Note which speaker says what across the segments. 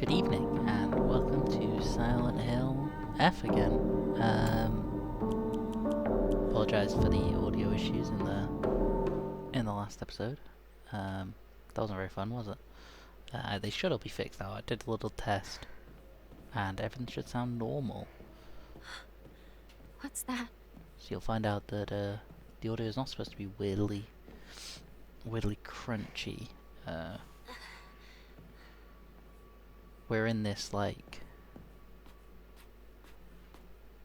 Speaker 1: Good evening, and welcome to Silent Hill F again. Apologize for the audio issues in the last episode. That wasn't very fun, was it? They should all be fixed now. I did a little test, and everything should sound normal.
Speaker 2: What's that?
Speaker 1: So you'll find out that the audio is not supposed to be weirdly crunchy. We're in this like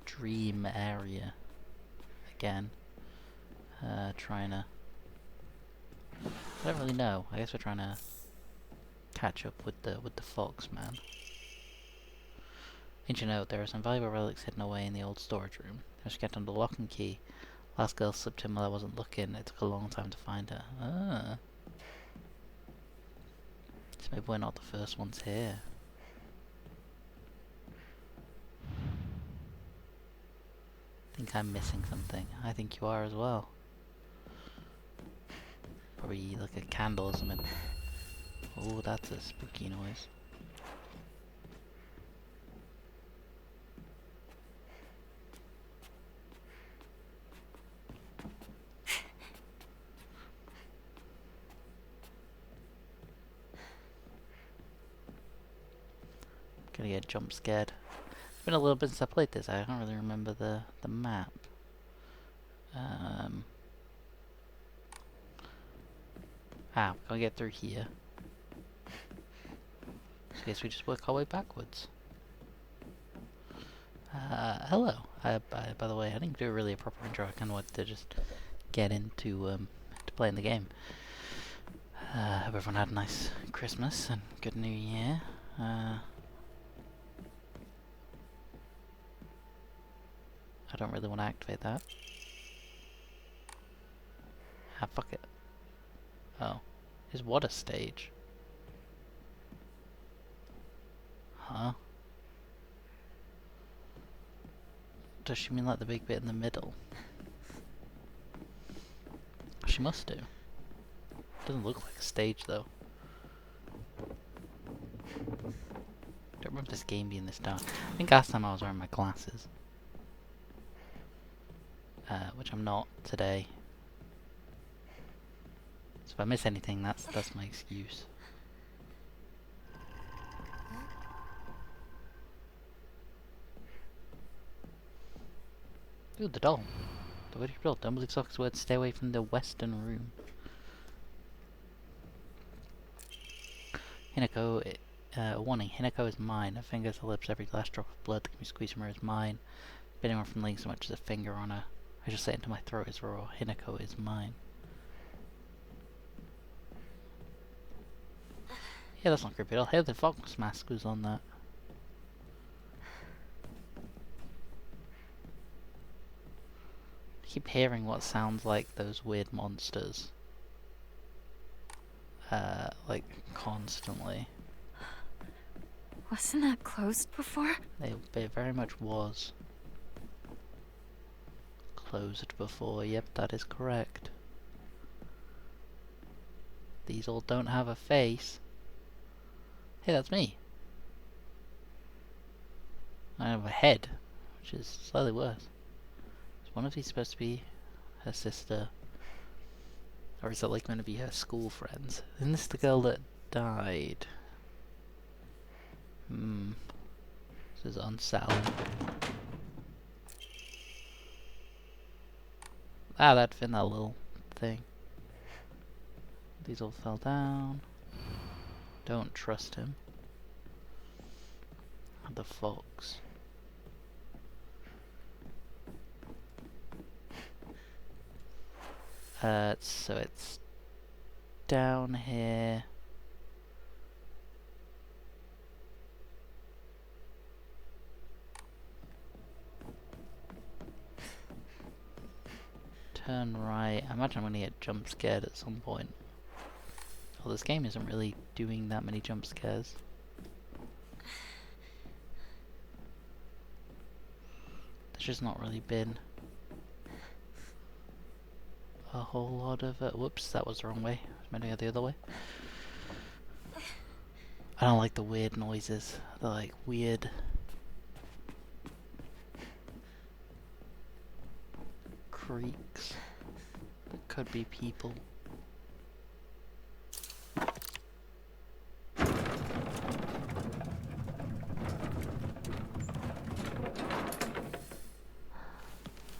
Speaker 1: dream area again. Trying to... I don't really know. I guess we're trying to catch up with the fox man. Ancient note, there are some valuable relics hidden away in the old storage room. They must get under lock and key. Last girl slipped in while I wasn't looking. It took a long time to find her. So maybe we're not the first ones here. I think I'm missing something. I think you are as well. Probably like a candle or something. Oh, that's a spooky noise. Gonna get jump scared. It's been a little bit since I played this. I don't really remember the map. We can't get through here. So I guess we just work our way backwards. Hello. By the way, I didn't do really a proper intro. I kind of wanted to just get into to playing the game. Hope everyone had a nice Christmas and good New Year. I don't really want to activate that. Fuck it. Oh. Is what a stage? Huh? Does she mean like the big bit in the middle? She must do. Doesn't look like a stage though. Don't remember this game being this dark. I think last time I was wearing my glasses. Which I'm not today. So if I miss anything, that's my excuse. Ooh, the doll. The word you built. Don't believe Soccer's words. Stay away from the western room. Hinako, warning. Hinako is mine. Her fingers, her lips, every last drop of blood that can be squeezed from her is mine. If anyone from laying so much as a finger on her, I shall say it into my throat is raw. Hinako is mine. Yeah, that's not creepy at all. Hey, the fox mask was on that. I keep hearing what sounds like those weird monsters. Like, constantly.
Speaker 2: Wasn't that closed before?
Speaker 1: It very much was closed before. Yep, that is correct. These all don't have a face. Hey, that's me. I have a head, which is slightly worse. Is one of these supposed to be her sister? Or is it like going to be her school friends? Isn't this the girl that died? This is unsettling. That fit in that little thing. These all fell down. Don't trust him. The fox. So it's down here. Turn right. I imagine I'm gonna get jump scared at some point. Well, this game isn't really doing that many jump scares. There's just not really been a whole lot of... whoops, that was the wrong way. I was meant to go the other way. I don't like the weird noises. They're like weird creaks that could be people.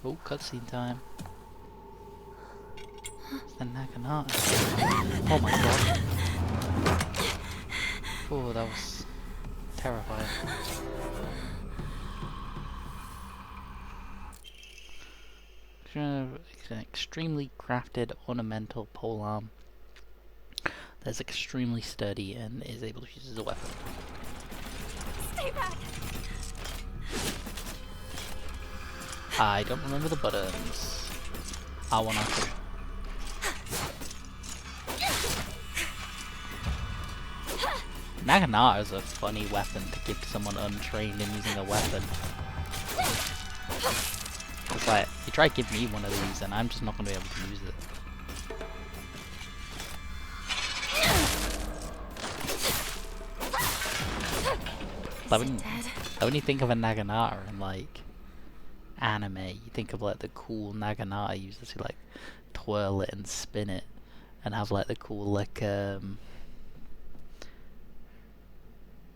Speaker 1: Oh, cutscene time. It's the Naginata. Oh my god. Oh, that was terrifying. It's an extremely crafted ornamental polearm that's extremely sturdy and is able to use as a weapon.
Speaker 2: Stay back!
Speaker 1: I don't remember the buttons. R1, R2. Naginata is a funny weapon to give to someone untrained in using a weapon. It's like, you try to give me one of these and I'm just not going to be able to use it. Like when you think of a Naginata in like anime, you think of like the cool Naginata users who like twirl it and spin it and have like the cool like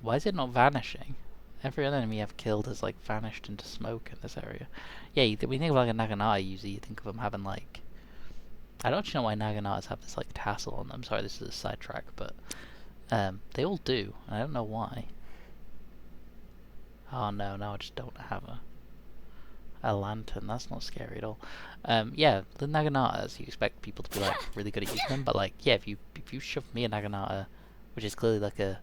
Speaker 1: why is it not vanishing? Every other enemy I've killed has like vanished into smoke in this area. Yeah, when you think of like a Naginata user, you think of them having like, I don't actually know why Naginatas have this like tassel on them. Sorry, this is a sidetrack, but they all do. And I don't know why. Oh no, now I just don't have a lantern. That's not scary at all. Yeah, the Naginatas, you expect people to be like really good at using them, but like yeah, if you shove me a Naginata, which is clearly like a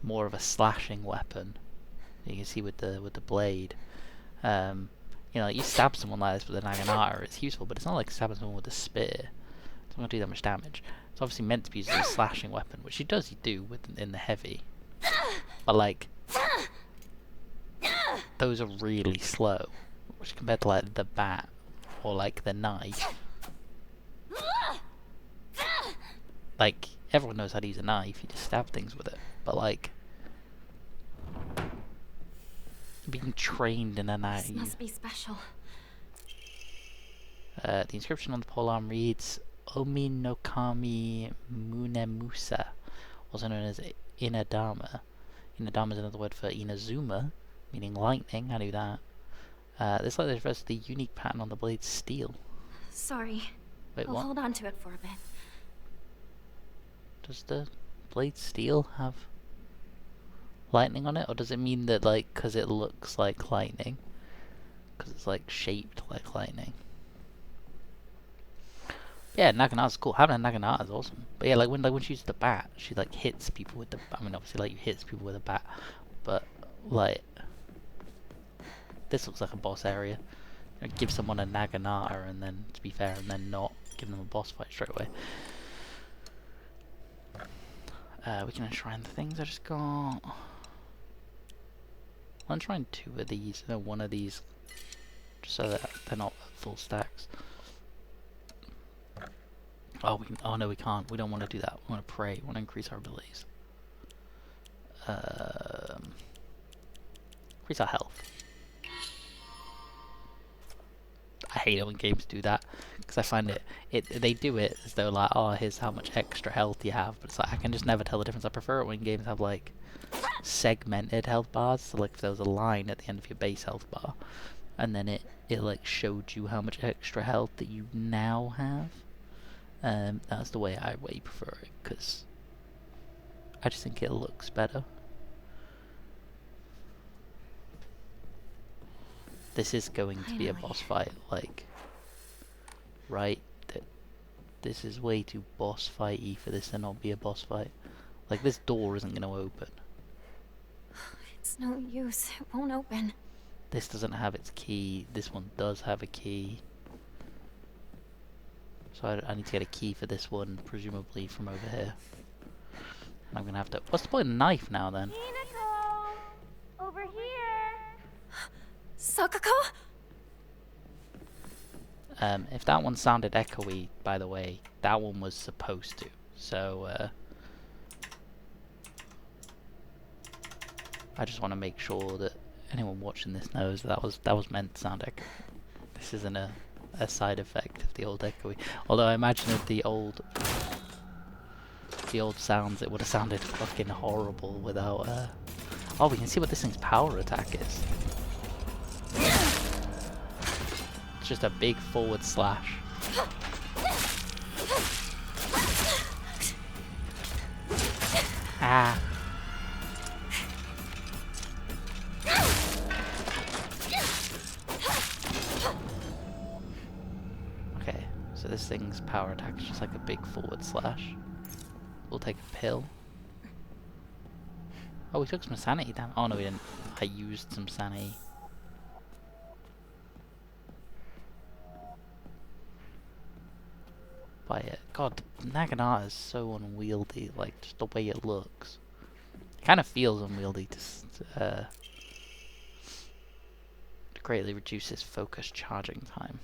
Speaker 1: more of a slashing weapon, you can see with the blade. You know, like you stab someone like this with a Naginata, it's useful, but it's not like stabbing someone with a spear. It's not going to do that much damage. It's obviously meant to be used as a slashing weapon, which it does do in the heavy. But like, those are really slow, which compared to like the bat or like the knife. Like, everyone knows how to use a knife, you just stab things with it. But like, being trained in a knife.
Speaker 2: This must be special.
Speaker 1: The inscription on the polearm reads Omi no Kami Munemusa, also known as Inadama. Inadama is another word for Inazuma, meaning lightning. I knew that. This letter refers to the unique pattern on the blade's steel.
Speaker 2: Sorry.
Speaker 1: Wait,
Speaker 2: I'll
Speaker 1: what?
Speaker 2: hold on to it for a bit.
Speaker 1: Does the blade steel have lightning on it, or does it mean that like because it looks like lightning, because it's like shaped like lightning? Yeah, Naginata's cool. Having a Naginata is awesome. But yeah, like when she uses the bat, she like hits people with the. I mean, obviously, like you hits people with a bat, but like this looks like a boss area. You know, give someone a Naginata, and then to be fair, and then not give them a boss fight straight away. We can enshrine the things I just got. I'll enshrine 2 of these, no, 1 of these, just so that they're not full stacks. Oh, oh no, we can't. We don't want to do that. We want to pray. We want to increase our abilities. Increase our health. I hate it when games do that, because I find they do it as though like, oh, here's how much extra health you have, but it's like I can just never tell the difference. I prefer it when games have like segmented health bars, so like if there was a line at the end of your base health bar, and then it like showed you how much extra health that you now have. That's the way I way prefer it, because I just think it looks better. This is going to be a boss fight, like, right? This is way too boss fighty for this to not be a boss fight. Like, this door isn't going to open.
Speaker 2: It's no use. It won't open.
Speaker 1: This doesn't have its key. This one does have a key. So I need to get a key for this one, presumably from over here. And I'm going to have to... What's the point of the knife now, then?
Speaker 2: Hinako! Over here! Sakako?
Speaker 1: If that one sounded echoey, by the way, that one was supposed to. So, I just want to make sure that anyone watching this knows that was meant to sound echoey. This isn't a side effect of the old echoey. Although I imagine if the old sounds, it would have sounded fucking horrible without. Oh, we can see what this thing's power attack is. It's just a big forward slash. Ah. Okay, so this thing's power attack is just like a big forward slash. We'll take a pill. Oh, we took some sanity damage. Oh no, we didn't. I used some sanity. By it. God, Naginata is so unwieldy, like, just the way it looks. It kind of feels unwieldy to greatly reduces focus charging time.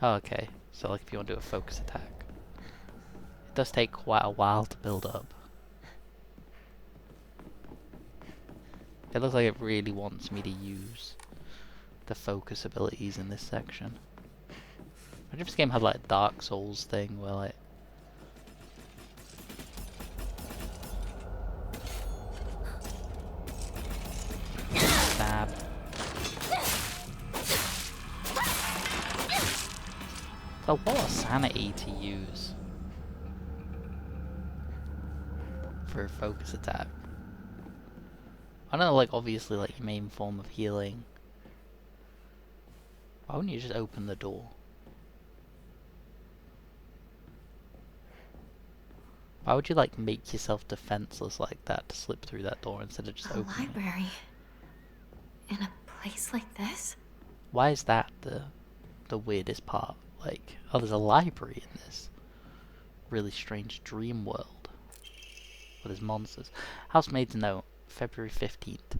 Speaker 1: Oh, okay, so like if you want to do a focus attack. It does take quite a while to build up. It looks like it really wants me to use the focus abilities in this section. Imagine if this game had like a Dark Souls thing where like... Stab. Oh, what a sanity to use for a focus attack. I know, like, obviously, like, your main form of healing. Why wouldn't you just open the door? Why would you, like, make yourself defenseless like that to slip through that door instead of just
Speaker 2: A
Speaker 1: opening it?
Speaker 2: library? In a place like this?
Speaker 1: Why is that the weirdest part? Like, oh, there's a library in this really strange dream world where there's monsters. Housemaid's note, February 15th.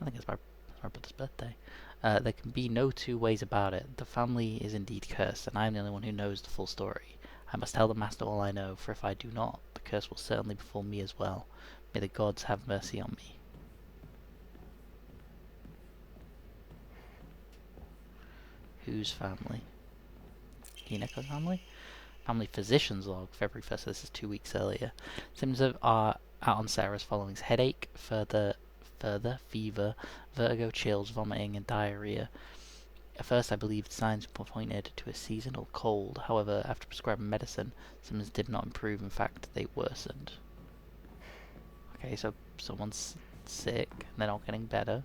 Speaker 1: I think it's my brother's birthday. There can be no two ways about it. The family is indeed cursed, and I am the only one who knows the full story. I must tell the master all I know, for if I do not, the curse will certainly befall me as well. May the gods have mercy on me. Whose family? Hineko's family? Family physician's log, February 1st, so this is 2 weeks earlier. Symptoms are out on Sarah's following: headache, further fever, vertigo, chills, vomiting, and diarrhea. At first I believed signs pointed to a seasonal cold. However, after prescribing medicine, symptoms did not improve. In fact, they worsened. Okay, so someone's sick, and they're not getting better.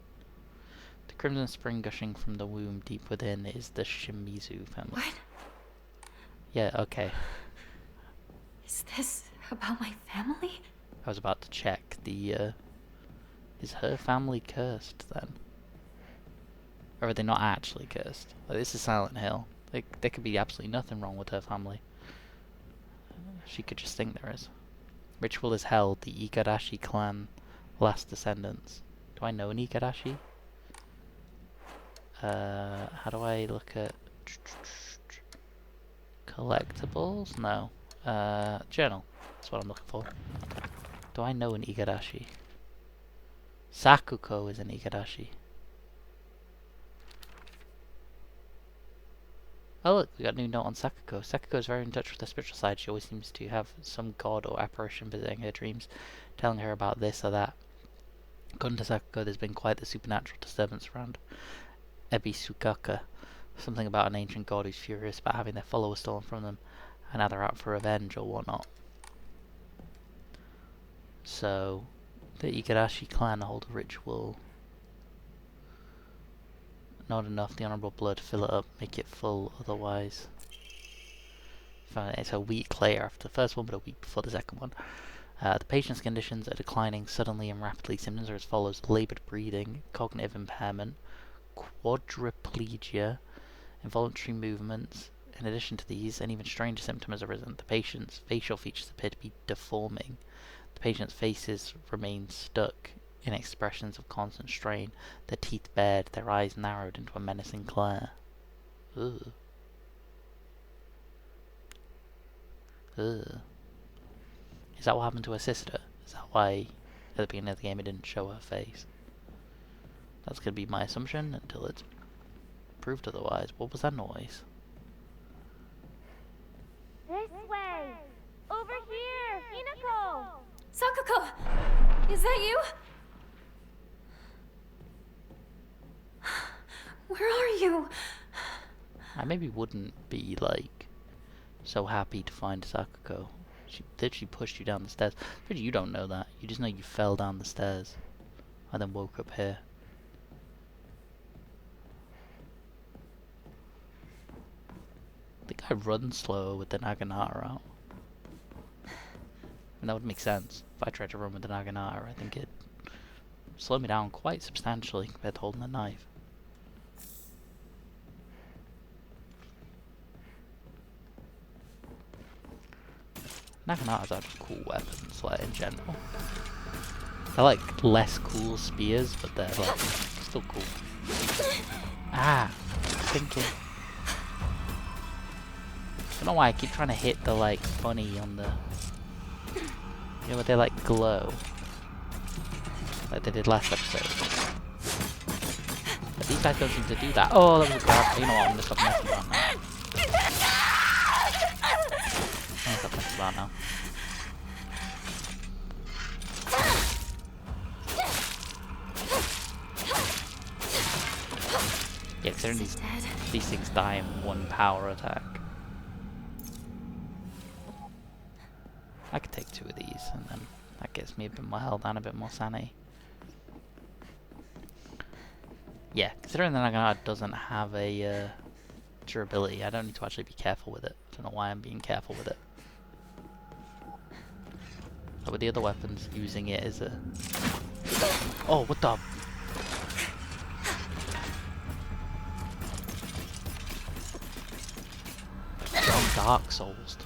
Speaker 1: The crimson spring gushing from the womb deep within is the Shimizu family.
Speaker 2: What?
Speaker 1: Yeah, okay.
Speaker 2: Is this about my family?
Speaker 1: I was about to check the, is her family cursed, then? Or are they not actually cursed? Like, this is Silent Hill. There could be absolutely nothing wrong with her family. She could just think there is. Ritual is held. The Igarashi clan last descendants. Do I know an Igarashi? How do I look at... collectibles? No. Journal. That's what I'm looking for. Do I know an Igarashi? Sakuko is an Igarashi. Oh look, we got a new note on Sakuko. Sakuko is very in touch with her spiritual side. She always seems to have some god or apparition visiting her dreams, telling her about this or that. According to Sakuko, there's been quite the supernatural disturbance around Ebisukaka. Something about an ancient god who's furious about having their followers stolen from them, and now they're out for revenge or whatnot. So, the Igarashi clan hold a ritual. Not enough, the honourable blood, fill it up, make it full, otherwise. It's a week later after the first one, but a week before the second one. The patient's conditions are declining suddenly and rapidly. Symptoms are as follows: laboured breathing, cognitive impairment, quadriplegia, involuntary movements. In addition to these, an even stranger symptom has arisen. The patient's facial features appear to be deforming. The patient's faces remain stuck in expressions of constant strain, their teeth bared, their eyes narrowed into a menacing glare. Ugh. Ugh. Is that what happened to her sister? Is that why the beginning of the game it didn't show her face. That's gonna be my assumption until it's proved otherwise. What was that noise?
Speaker 3: This way! Over here! Hinako!
Speaker 2: Sakuko! Is that you? Where are you?
Speaker 1: I maybe wouldn't be, like, so happy to find Sakuko. She literally pushed you down the stairs. But you don't know that. You just know you fell down the stairs. And then woke up here. I think I run slower with the Naginata out. And that would make sense. If I tried to run with the Naginata, I think it'd slow me down quite substantially compared to holding a knife. Naginatas are just cool weapons, like, in general. They're like less cool spears, but they're like still cool. Ah, thinking. I don't know why I keep trying to hit the like bunny on the. You know what they like glow, like they did last episode. But these guys don't seem to do that. Oh, that was a grab. You know what? I'm gonna stop messing around now. I'm gonna stop messing around now. Yeah, considering these things die in one power attack. I could take 2 of these, and then that gets me a bit more health and a bit more sanity. Yeah, considering that Naginata doesn't have a durability, I don't need to actually be careful with it. I don't know why I'm being careful with it. But with the other weapons, using it as a... Oh, what the... Dark Souls.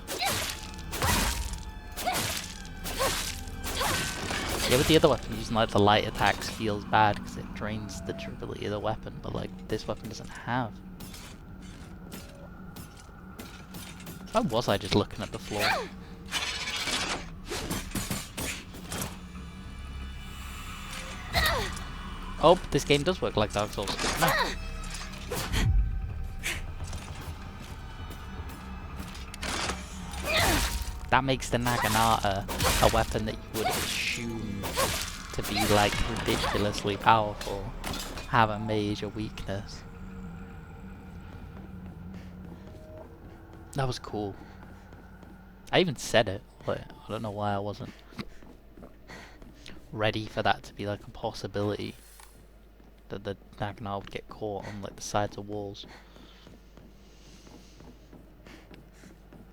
Speaker 1: Yeah, with the other weapon, using like the light attacks feels bad because it drains the durability of the weapon, but like this weapon doesn't have. Why was I just looking at the floor? Oh, this game does work like Dark Souls. No. That makes the Naginata a weapon that you would assume to be like ridiculously powerful, have a major weakness. That was cool. I even said it, but I don't know why I wasn't ready for that to be like a possibility, that the Naginata would get caught on like the sides of walls.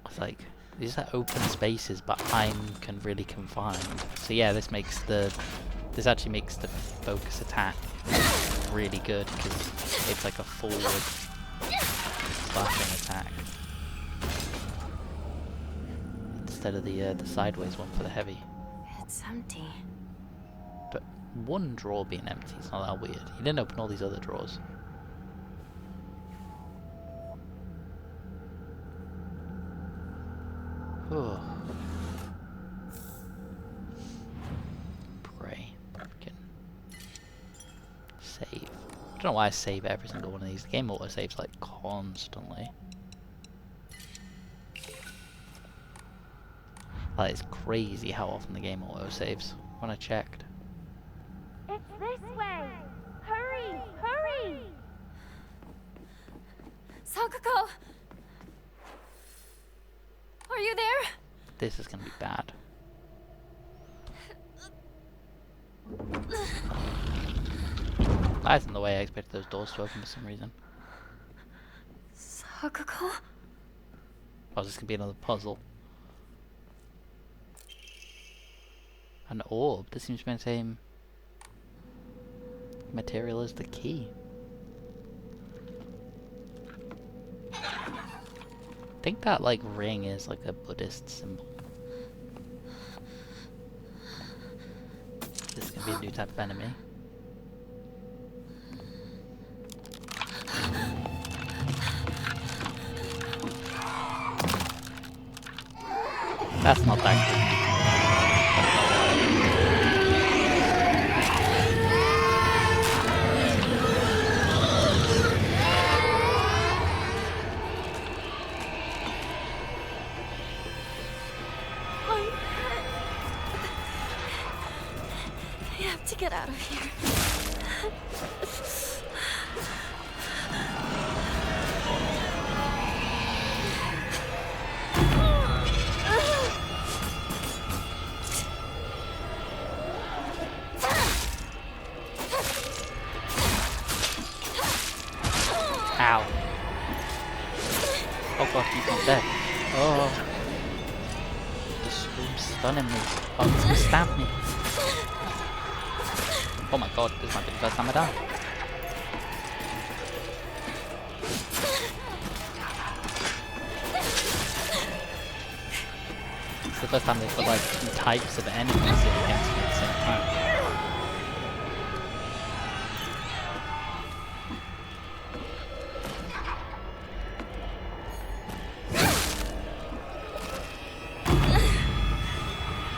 Speaker 1: It's like, these are open spaces, but I'm really confined. So yeah, this actually makes the focus attack really good because it's like a forward slashing attack instead of the sideways one for the heavy.
Speaker 2: It's empty.
Speaker 1: But one drawer being empty is not that weird. You didn't open all these other drawers. Oh. Pray. Can save. I don't know why I save every single one of these. The game auto saves like constantly. Like it's crazy how often the game auto saves when I checked.
Speaker 3: It's this way! Hurry! Hurry!
Speaker 2: Sakuko! Are you there?
Speaker 1: This is gonna be bad. That isn't the way I expected those doors to open for some reason.
Speaker 2: Sakuko?
Speaker 1: Oh, this gonna be another puzzle. An orb. This seems to be the same material as the key. I think that like ring is like a Buddhist symbol. This is gonna be a new type of enemy. That's not that good.
Speaker 2: to get out of here.
Speaker 1: Ow. Oh god, he's not dead. Oh. The scream's stunning me. Oh, he's gonna stab me. Oh my god, this might be the first time I die. It's the first time they've got like two types of enemies against me at the same time.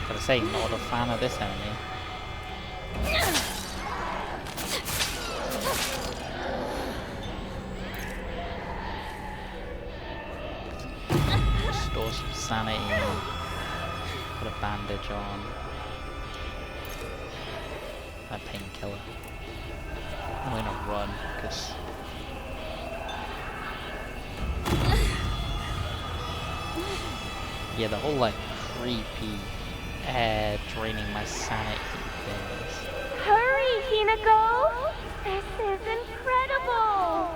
Speaker 1: Gotta say, not a fan of this enemy. Restore some sanity. Put a bandage on. A painkiller. I'm gonna run, because... yeah, the whole like creepy air draining my sanity things.
Speaker 3: Hurry, Hinako! This is incredible!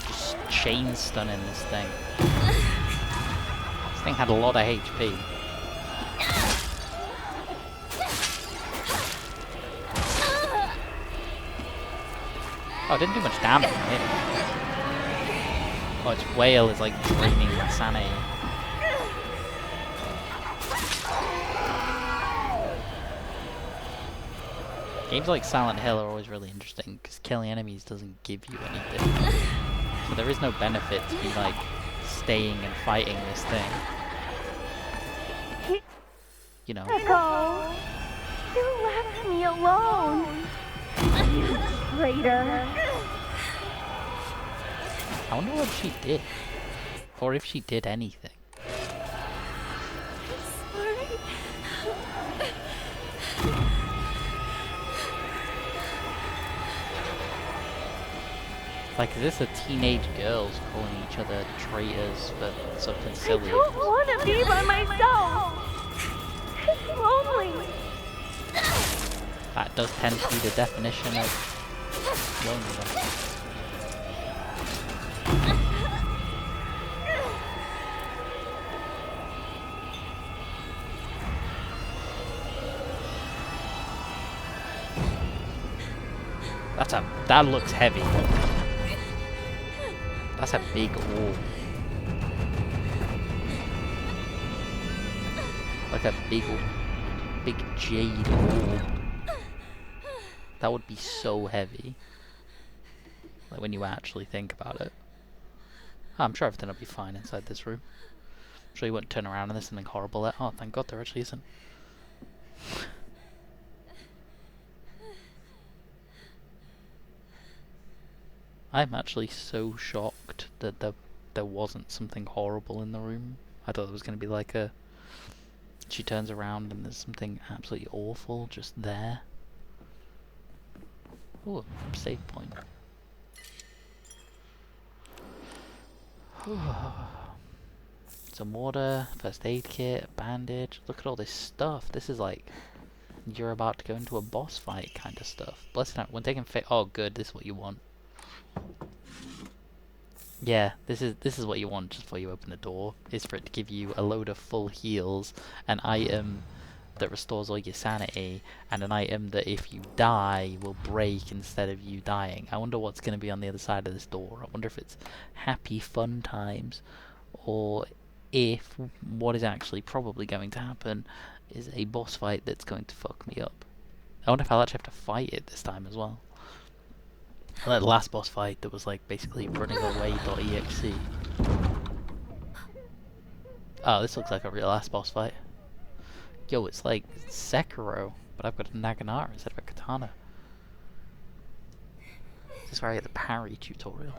Speaker 1: Just chain stunning this thing. This thing had a lot of HP. Oh, it didn't do much damage, right? Oh, its wail is like draining my sanity. Games like Silent Hill are always really interesting because killing enemies doesn't give you anything. So there is no benefit to be like staying and fighting this thing. You know.
Speaker 3: Hinako! You left me alone! You traitor!
Speaker 1: I wonder what she did. Or if she did anything.
Speaker 2: Sorry.
Speaker 1: Like, is this a teenage girls calling each other traitors for something
Speaker 3: I
Speaker 1: silly?
Speaker 3: don't want to be by myself! It's lonely!
Speaker 1: That does tend to be the definition of loneliness. That looks heavy. That's a big orb. Like a big jade orb. That would be so heavy. Like when you actually think about it. Oh, I'm sure everything will be fine inside this room. I'm sure you wouldn't turn around and there's something horrible there. Oh, thank God there actually isn't. I'm actually so shocked that there wasn't something horrible in the room. I thought it was going to be like a... she turns around and there's something absolutely awful just there. Ooh, save point. Some water, first aid kit, bandage. Look at all this stuff. This is like... you're about to go into a boss fight kind of stuff. Bless it, when taking oh good, this is what you want. Yeah, this is what you want just before you open the door, is for it to give you a load of full heals, an item that restores all your sanity, and an item that if you die will break instead of you dying. I wonder what's going to be on the other side of this door. I wonder if it's happy fun times, or if what is actually probably going to happen is a boss fight that's going to fuck me up. I wonder if I'll actually have to fight it this time as well. Like the last boss fight that was like basically running away.exe. Oh, this looks like a real ass boss fight. Yo, it's like Sekiro, but I've got a Naginata instead of a katana. is where I get the parry tutorial.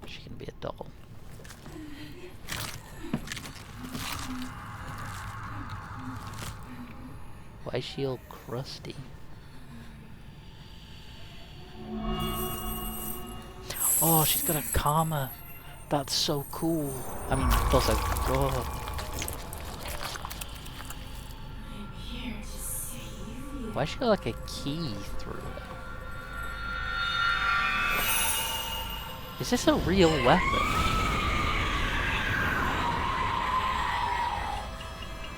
Speaker 1: She can be a doll. Why is she all crusty? Oh, she's got a karma. That's so cool. I mean, also, oh. Why has she got like a key through it? Is this a real weapon?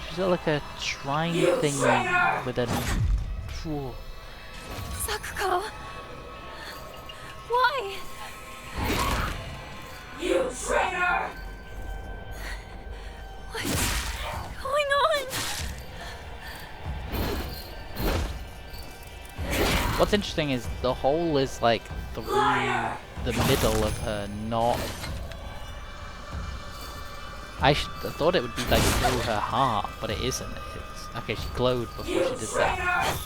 Speaker 1: She's got like a shrine thing with a... Whoa.
Speaker 2: Sakuko! Why?
Speaker 3: You traitor!
Speaker 2: What's going on?
Speaker 1: What's interesting is the hole is like through the middle of her, not... I thought it would be like through her heart, but it isn't. It's... Okay, she glowed before she did that.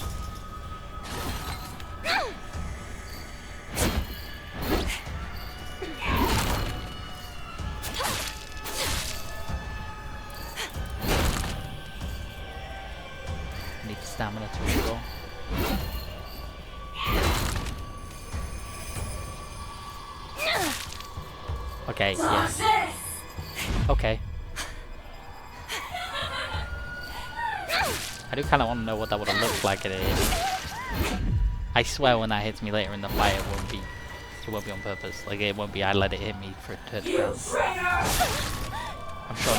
Speaker 1: I need stamina to restore. Okay, yeah. Okay. I do kind of want to know what that would have looked like at it. I swear when that hits me later in the fight, it won't be on purpose. Like, it won't be I let it hit me for it to turn. I'm sure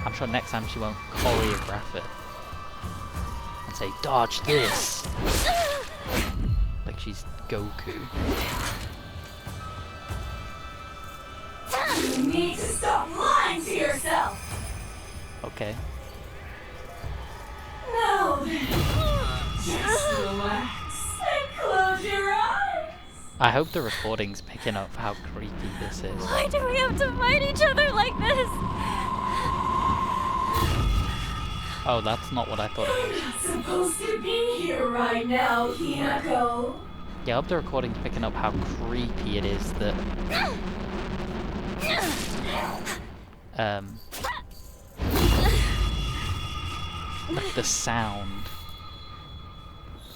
Speaker 1: I'm sure next time she won't choreograph it and say, dodge this! Like she's Goku.
Speaker 3: You need to stop lying to yourself!
Speaker 1: Okay.
Speaker 3: No! Just relax and close your eyes!
Speaker 1: I hope the recording's picking up how creepy this is.
Speaker 2: Why do we have to fight each other like this?
Speaker 1: Oh, that's not what I thought it was.
Speaker 3: You're not supposed to be here right now, Hinako.
Speaker 1: Yeah, I hope the recording's picking up how creepy it is that... like the sound.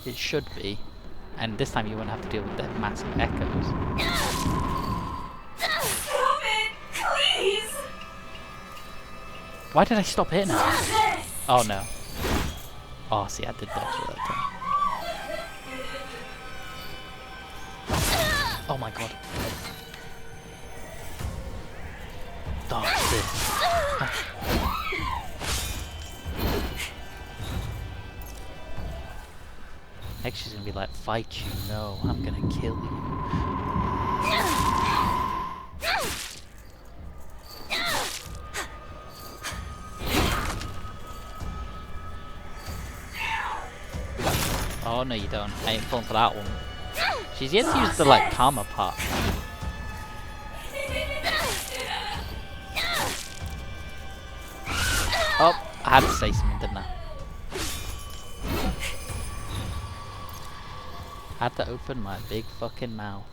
Speaker 1: It should be. And this time you won't have to deal with the massive echoes.
Speaker 3: Stop it! Please!
Speaker 1: Why did I stop hitting her?
Speaker 3: Stop this!
Speaker 1: Oh no. Oh, see, I did dodge it that time. Oh my god. Dodge this. Next she's gonna be like, fight you, no, I'm gonna kill you. Oh no you don't, I ain't falling for that one. She's yet to use the like karma part. Oh, I had to say something, didn't I? I had to open my big fucking mouth.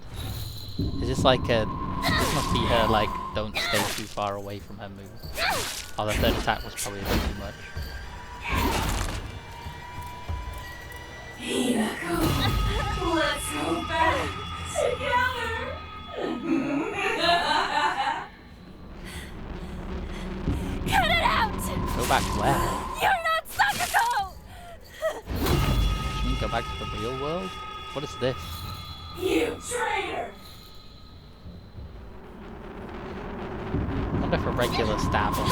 Speaker 1: Is this like a... This must be her like, don't stay too far away from her move. Oh, the third attack was probably a bit too much.
Speaker 3: Hinako, let's go back together!
Speaker 2: Cut it out!
Speaker 1: Go back where?
Speaker 2: You're not Sakuko!
Speaker 1: You mean go back to the real world? What is this?
Speaker 3: You traitor!
Speaker 1: I wonder if a regular stab on.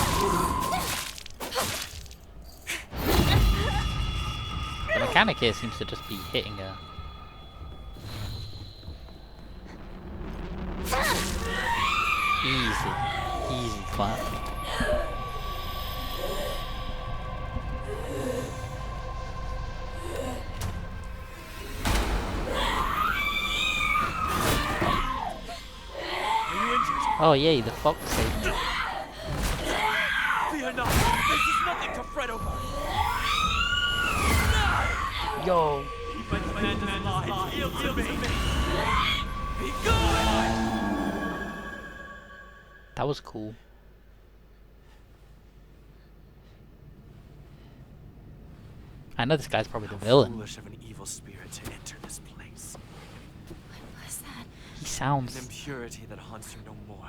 Speaker 1: The mechanic here seems to just be hitting her. Easy. Easy clap. Oh yay, the fox saved me.
Speaker 4: Fear not. This is nothing to fret over.
Speaker 1: Yo!
Speaker 4: Keep my commander's lives. Yield to me. Be gone!
Speaker 1: That was cool. I know this guy's probably the villain.
Speaker 4: Foolish of an evil spirit to enter this place.
Speaker 2: What was that?
Speaker 1: He
Speaker 4: An
Speaker 1: sounds...
Speaker 4: impurity that haunts you no more.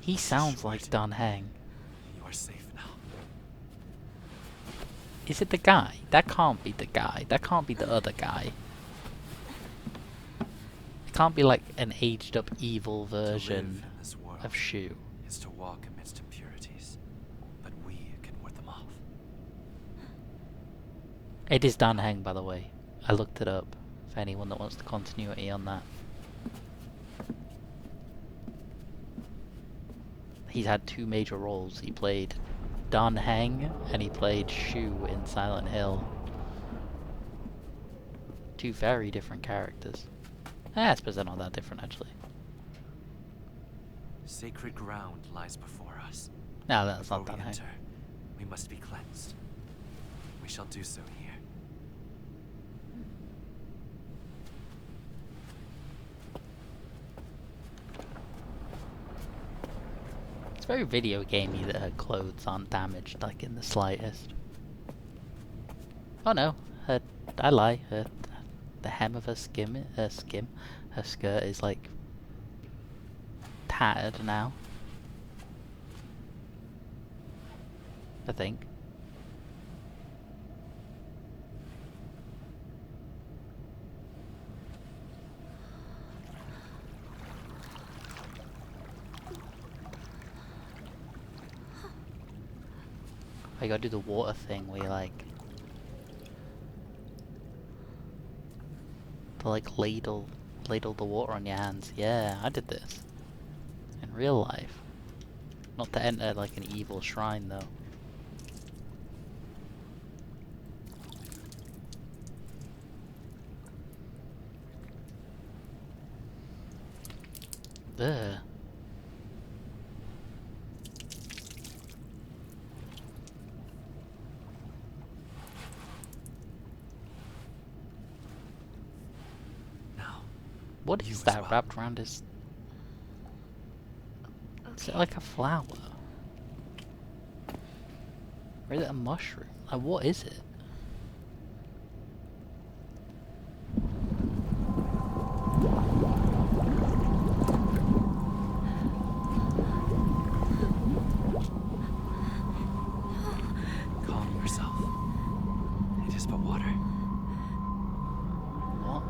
Speaker 1: He sounds like Dan Heng.
Speaker 4: You are safe now.
Speaker 1: Is it the guy? That can't be the guy. That can't be the other guy. It can't be like an aged up evil
Speaker 4: To live
Speaker 1: version
Speaker 4: in this world
Speaker 1: of Shu.
Speaker 4: is to walk amidst impurities, but we can ward them off.
Speaker 1: It is Dan Heng, by the way. I looked it up for anyone that wants the continuity on that. He's had two major roles. He played Dan Heng and he played Shu in Silent Hill. Two very different characters. I suppose they're not that different actually.
Speaker 4: Sacred ground lies before us.
Speaker 1: No, that's
Speaker 4: Before
Speaker 1: not Dan
Speaker 4: we
Speaker 1: Heng.
Speaker 4: enter, we must be cleansed. We shall do so here.
Speaker 1: It's very video gamey that her clothes aren't damaged, like in the slightest. Oh no, I lie. The hem of her her skirt is like tattered now. I think. I gotta do the water thing where you like ladle the water on your hands. Yeah, I did this in real life. Not to enter like an evil shrine though. Ugh.
Speaker 4: Now,
Speaker 1: What
Speaker 4: You
Speaker 1: is
Speaker 4: as
Speaker 1: that
Speaker 4: well.
Speaker 1: wrapped around his... Is it like a flower? Or is it a mushroom? Like, what is it?
Speaker 4: calm yourself. It is but water.
Speaker 1: What?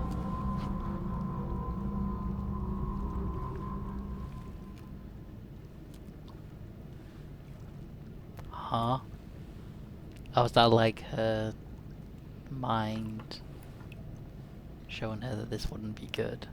Speaker 1: Huh? Oh, is that like her mind showing her that this wouldn't be good?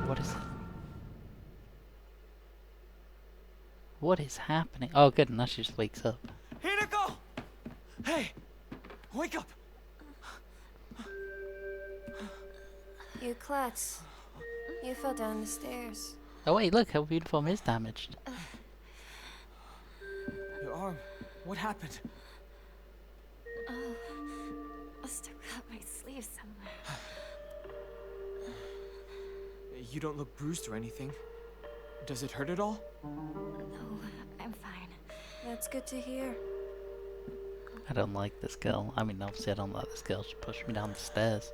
Speaker 1: What is it? What is happening? Oh, good, now she just wakes up.
Speaker 4: Hinako! Hey! Wake up!
Speaker 2: You klutz. You fell down the stairs.
Speaker 1: Oh wait, look, her uniform is damaged.
Speaker 4: Your arm. What happened?
Speaker 2: Oh, must have cut my sleeve somewhere.
Speaker 5: You don't look bruised or anything. Does it hurt at all?
Speaker 2: No, I'm fine. That's good to hear.
Speaker 1: I don't like this girl. I mean, obviously I don't like this girl. She pushed me down the stairs.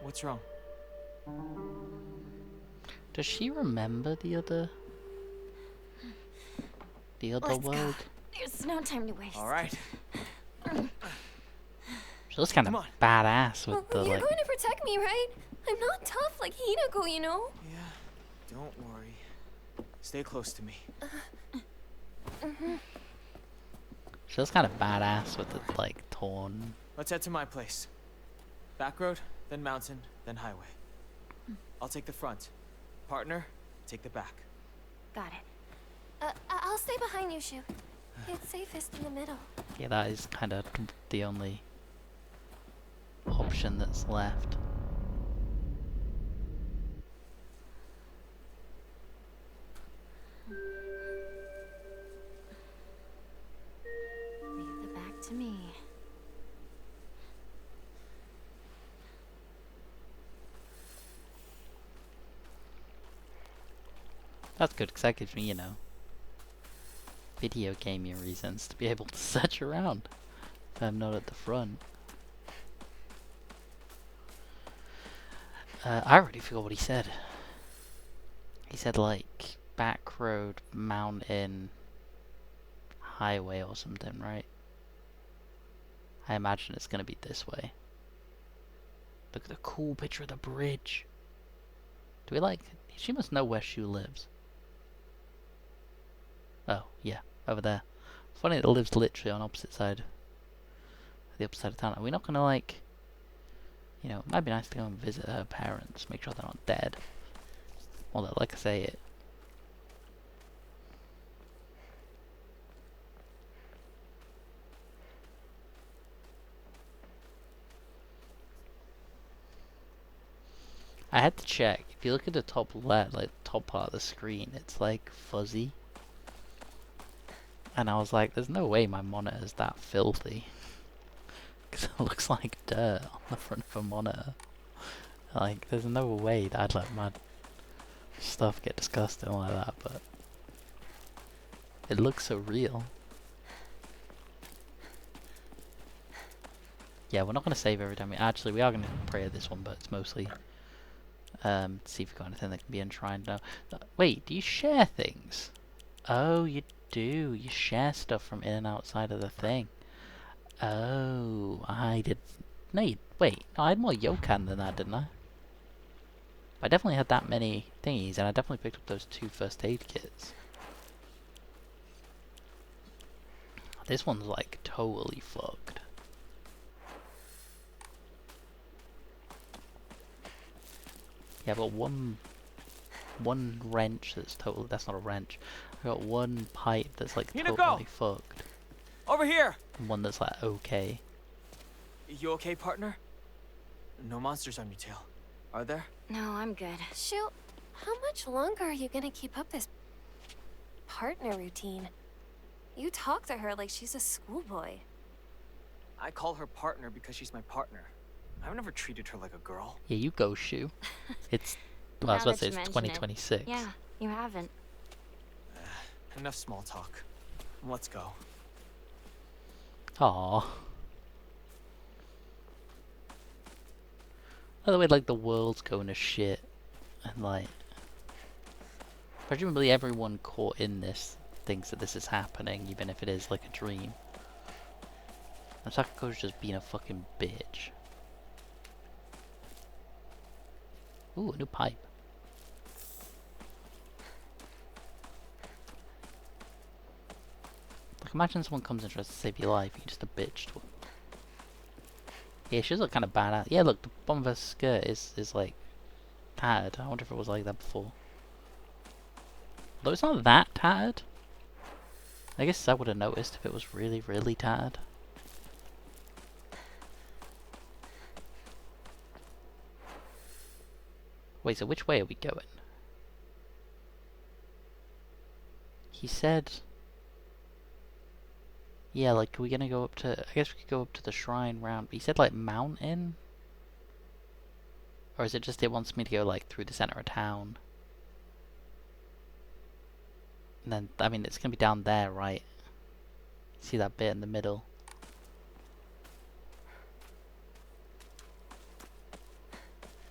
Speaker 5: What's wrong?
Speaker 1: Does she remember the other the other
Speaker 3: Let's go.
Speaker 1: world.
Speaker 3: There's no time to waste.
Speaker 5: All right.
Speaker 1: She looks kind
Speaker 5: Come
Speaker 1: of
Speaker 5: on.
Speaker 1: badass with the
Speaker 2: You're
Speaker 1: like.
Speaker 2: going to protect me, right? I'm not tough like Hinako, you know?
Speaker 5: Yeah. Don't worry. Stay close to me.
Speaker 1: She looks kind of badass with the like torn.
Speaker 5: Let's head to my place. Back road, then mountain, then highway. I'll take the front. Partner, take the back.
Speaker 3: Got it.
Speaker 2: I'll stay behind you, Shu. It's safest in the middle.
Speaker 1: Yeah, that is kind of the only option that's left.
Speaker 3: Leave the back to me.
Speaker 1: That's good, because that gives me, you know, video gaming reasons to be able to search around if I'm not at the front. I already forgot what he said. He said like back road, mountain, highway or something, right? I imagine it's gonna be this way. Look at the cool picture of the bridge. Do we like... She must know where Shu lives. Oh, yeah, over there. Funny, it lives literally on opposite side. The opposite side of town. Are we not gonna like... You know, it might be nice to go and visit her parents, make sure they're not dead. Although, like I say, it... I had to check. If you look at the top left, like top part of the screen, it's like fuzzy. And I was like, there's no way my monitor is that filthy. Because it looks like dirt on the front of a monitor. Like, there's no way that I'd let my stuff get disgusting like that, but it looks so real. Yeah, we're not going to save every time. Actually, we are going to pray at this one, but it's mostly see if we've got anything that can be enshrined now. Wait, do you share things? Oh, you do. You share stuff from in and outside of the thing. Oh, I did. No, wait. No, I had more Yokan than that, didn't I? I definitely had that many thingies, and I definitely picked up those 2 first aid kits. This one's like totally fucked. Yeah, I've got one wrench that's totally... That's not a wrench. I've got one pipe that's like totally fucked.
Speaker 5: Over here!
Speaker 1: And one that's like okay.
Speaker 5: You okay, partner? No monsters on your tail, are there?
Speaker 3: No, I'm good.
Speaker 2: Shu, how much longer are you gonna keep up this partner routine? You talk to her like she's a schoolboy.
Speaker 5: I call her partner because she's my partner. I've never treated her like a girl.
Speaker 1: Yeah, you go, Shu. It's... Well, I was
Speaker 3: Now
Speaker 1: about to say
Speaker 3: that
Speaker 1: it's
Speaker 3: you mention it.
Speaker 1: 2026.
Speaker 3: Yeah, you haven't.
Speaker 5: Enough small talk. Let's go.
Speaker 1: Aww. By the way, like, the world's going to shit. And, like... Presumably everyone caught in this thinks that this is happening, even if it is, like, a dream. And Sakako's just being a fucking bitch. Ooh, a new pipe. Like, imagine someone comes and tries to save your life, you're just a bitch to them. Yeah, she does look kind of badass. Yeah, look, the bottom of her skirt is like tattered. I wonder if it was like that before. Though it's not that tattered. I guess I would have noticed if it was really, really tattered. Wait, so which way are we going? He said... Yeah, like, are we gonna go up to... I guess we could go up to the shrine round. But he said, like, mountain? Or is it just it wants me to go, like, through the center of town? And then, I mean, it's gonna be down there, right? See that bit in the middle?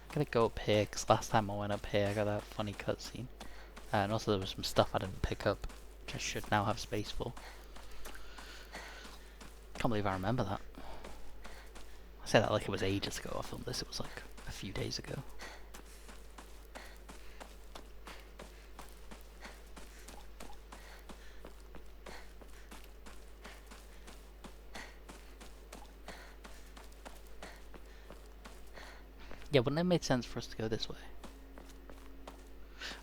Speaker 1: I'm gonna go up here, because last time I went up here, I got that funny cutscene. And also there was some stuff I didn't pick up. which I should now have space for. Can't believe I remember that. I say that like it was ages ago I filmed this, it was like a few days ago. Yeah, wouldn't it have made sense for us to go this way?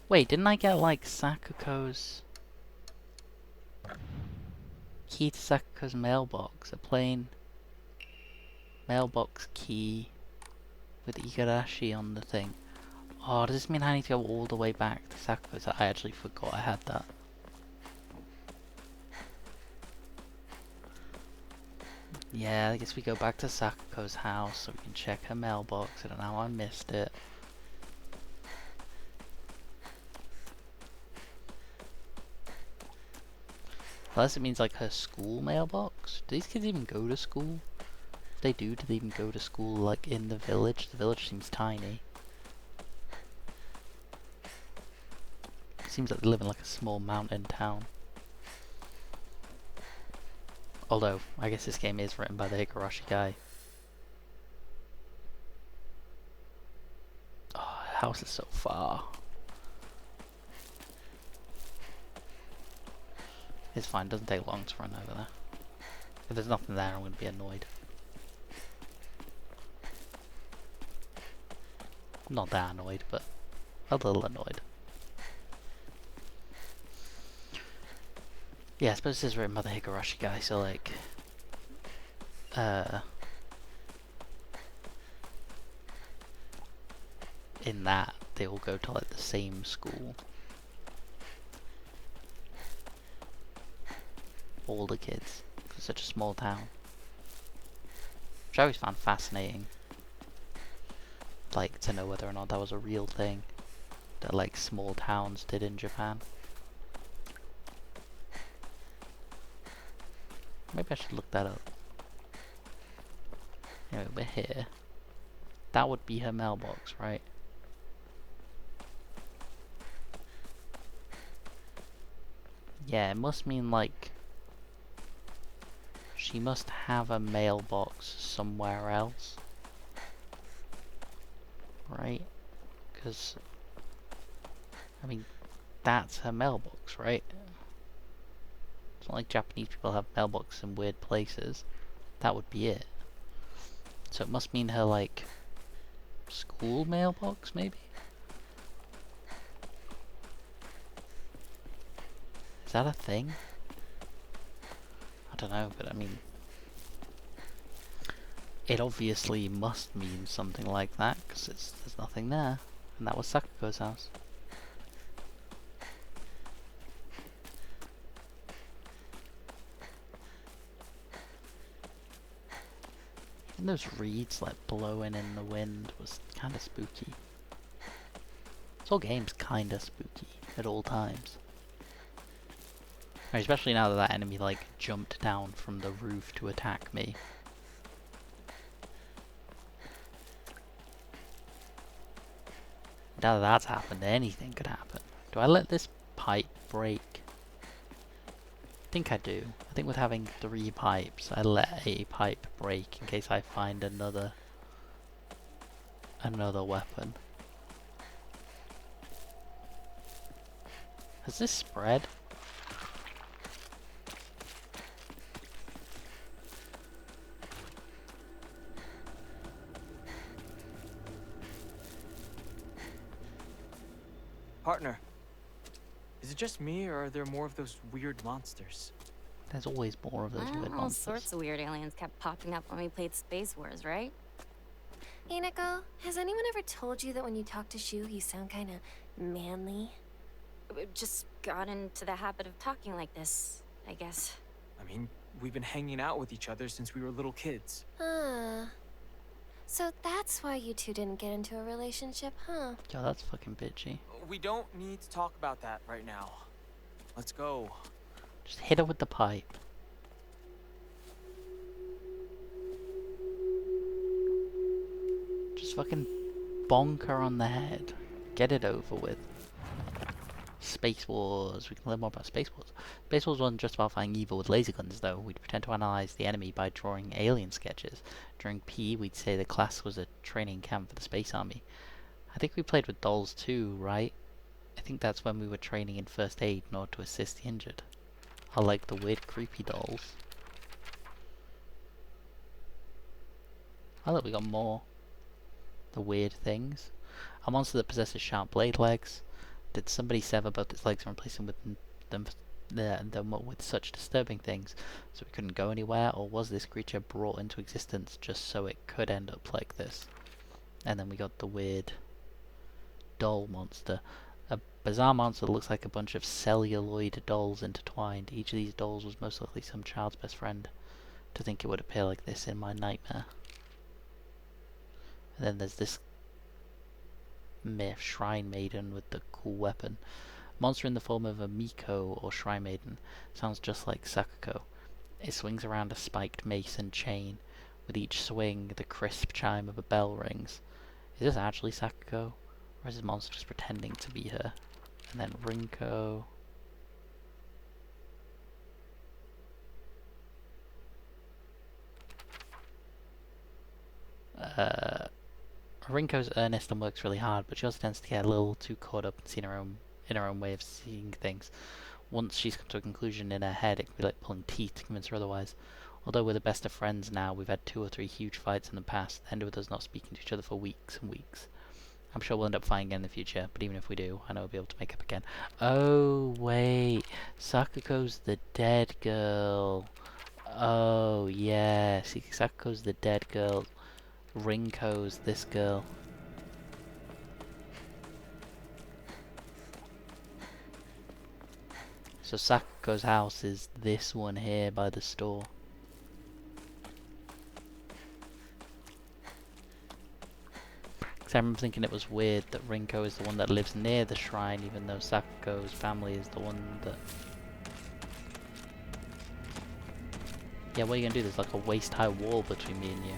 Speaker 1: Wait, didn't I get like Sakuko's key to Sakuko's mailbox? A plain mailbox key with Igarashi on the thing. Oh, does this mean I need to go all the way back to Sakuko's? I actually forgot I had that. Yeah, I guess we go back to Sakuko's house so we can check her mailbox. I don't know how I missed it. Unless it means like her school mailbox. Do these kids even go to school? If they do they even go to school like in the village? The village seems tiny. It seems like they live in like a small mountain town. Although, I guess this game is written by the Higurashi guy. Oh, the house is so far. It's fine, doesn't take long to run over there. If there's nothing there, I'm going to be annoyed. Not that annoyed, but a little annoyed. Yeah, I suppose this is written by the Higurashi guy, so like... in that, they all go to like the same school. All the kids. It's such a small town. Which I always found fascinating. Like, to know whether or not that was a real thing that like small towns did in Japan. Maybe I should look that up. Anyway, we're here. That would be her mailbox, right? Yeah, it must mean like she must have a mailbox somewhere else. Right? Because, I mean, that's her mailbox, right? It's not like Japanese people have mailboxes in weird places. That would be it. So it must mean her, like, school mailbox, maybe? Is that a thing? I don't know, but I mean... it obviously must mean something like that, because there's nothing there. And that was Sakuko's house. And those reeds like blowing in the wind was kind of spooky. This whole game's kind of spooky at all times. Especially now that that enemy like jumped down from the roof to attack me. Now that that's happened, anything could happen. Do I let this pipe break? I think I do. I think with having 3 pipes, I let a pipe break in case I find another weapon. Has this spread?
Speaker 5: Partner, is it just me, or are there more of those weird monsters?
Speaker 1: There's always more of those weird
Speaker 3: All
Speaker 1: monsters.
Speaker 3: sorts of weird aliens kept popping up when we played Space Wars, right?
Speaker 2: Hey, Nico, has anyone ever told you that when you talk to Shu, you sound kind of manly?
Speaker 3: We just got into the habit of talking like this, I guess.
Speaker 5: I mean, we've been hanging out with each other since we were little kids.
Speaker 2: So that's why you two didn't get into a relationship, huh?
Speaker 1: Yo, that's fucking bitchy.
Speaker 5: We don't need to talk about that right now. Let's go.
Speaker 1: Just hit her with the pipe. Just fucking bonk her on the head. Get it over with. Space Wars. We can learn more about Space Wars. Space Wars wasn't just about fighting evil with laser guns, though. We'd pretend to analyze the enemy by drawing alien sketches. During PE, we'd say the class was a training camp for the Space Army. I think we played with dolls too, right? I think that's when we were training in first aid in order to assist the injured. I like the weird, creepy dolls. Oh look, we got more. The weird things. A monster that possesses sharp blade legs. Did somebody sever both its legs and replace them with such disturbing things so it couldn't go anywhere, or was this creature brought into existence just so it could end up like this? And then we got the weird doll monster. A bizarre monster that looks like a bunch of celluloid dolls intertwined. Each of these dolls was most likely some child's best friend. To think it would appear like this in my nightmare. And then there's this shrine maiden with the cool weapon. Monster in the form of a Miko or shrine maiden. Sounds just like Sakuko. It swings around a spiked mace and chain. With each swing, the crisp chime of a bell rings. Is this actually Sakuko? Or is this monster just pretending to be her? And then Rinko. Rinko's earnest and works really hard, but she also tends to get a little too caught up in her own way of seeing things. Once she's come to a conclusion in her head, it can be like pulling teeth to convince her otherwise. Although we're the best of friends now, we've had 2 or 3 huge fights in the past, ended with us not speaking to each other for weeks and weeks. I'm sure we'll end up fighting again in the future, but even if we do, I know we'll be able to make up again. Oh, wait. Sakuko's the dead girl. Oh, yeah. See, Sakuko's the dead girl. Rinko's this girl. So Sakuko's house is this one here by the store. Because I remember thinking it was weird that Rinko is the one that lives near the shrine, even though Sakuko's family is the one that... Yeah, what are you gonna do? There's like a waist-high wall between me and you.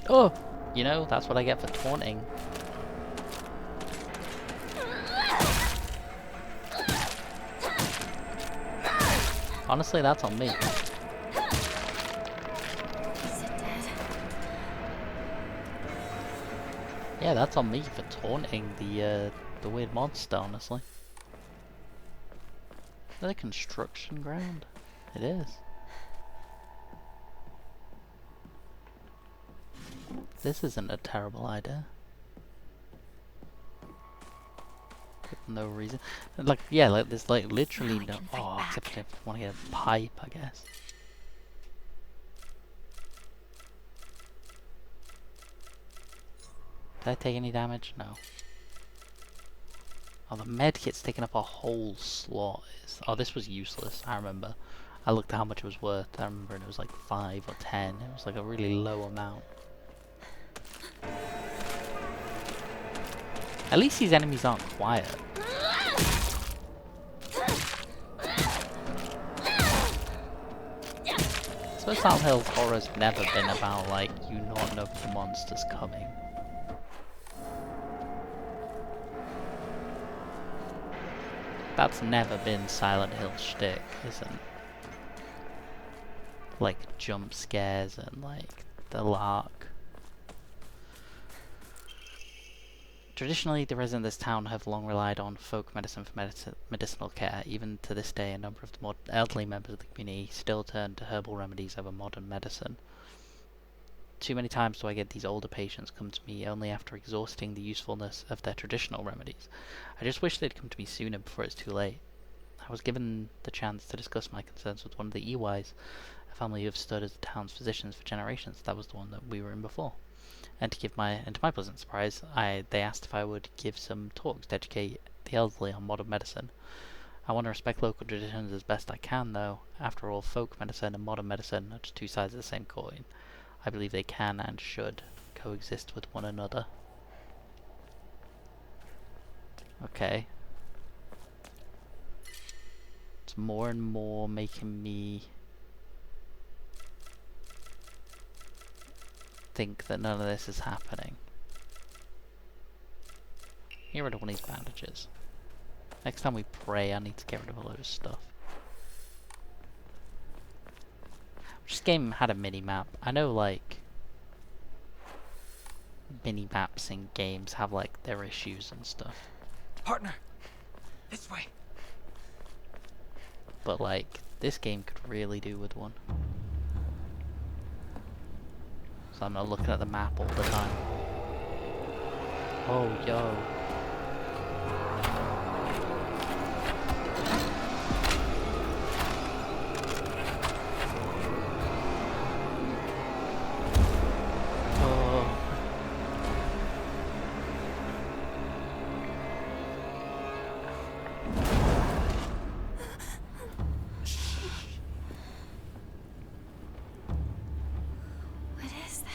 Speaker 1: Oh! You know, that's what I get for taunting. Honestly, that's on me.
Speaker 2: Is it dead?
Speaker 1: Yeah, that's on me for taunting the weird monster, honestly. Is that a construction ground? It is. This isn't a terrible idea. With no reason. Like, yeah, like there's like literally no... Oh, except if I want to get a pipe, I guess. Did I take any damage? No. Oh, the medkit's taking up a whole slot. Oh, this was useless, I remember. I looked at how much it was worth. I remember and it was like 5 or 10. It was like a really low amount. At least these enemies aren't quiet. So Silent Hill's horror's never been about like you not know if the monster's coming. That's never been Silent Hill's shtick, isn't? Like jump scares and like the lark. Traditionally, the residents of this town have long relied on folk medicine for medicinal care. Even to this day, a number of the more elderly members of the community still turn to herbal remedies over modern medicine. Too many times do I get these older patients come to me only after exhausting the usefulness of their traditional remedies. I just wish they'd come to me sooner before it's too late. I was given the chance to discuss my concerns with one of the Eweis, a family who have stood as the town's physicians for generations. That was the one that we were in before. And to my pleasant surprise, they asked if I would give some talks to educate the elderly on modern medicine. I want to respect local traditions as best I can, though. After all, folk medicine and modern medicine are just 2 sides of the same coin. I believe they can and should coexist with one another. Okay. It's more and more making me think that none of this is happening. Get rid of one of these bandages. Next time we pray, I need to get rid of a load of stuff. This game had a mini-map. I know, like, mini-maps in games have, like, their issues and stuff.
Speaker 5: Partner! This way!
Speaker 1: But, like, this game could really do with one. So I'm not looking at the map all the time. Oh, yo. Oh.
Speaker 2: What is that?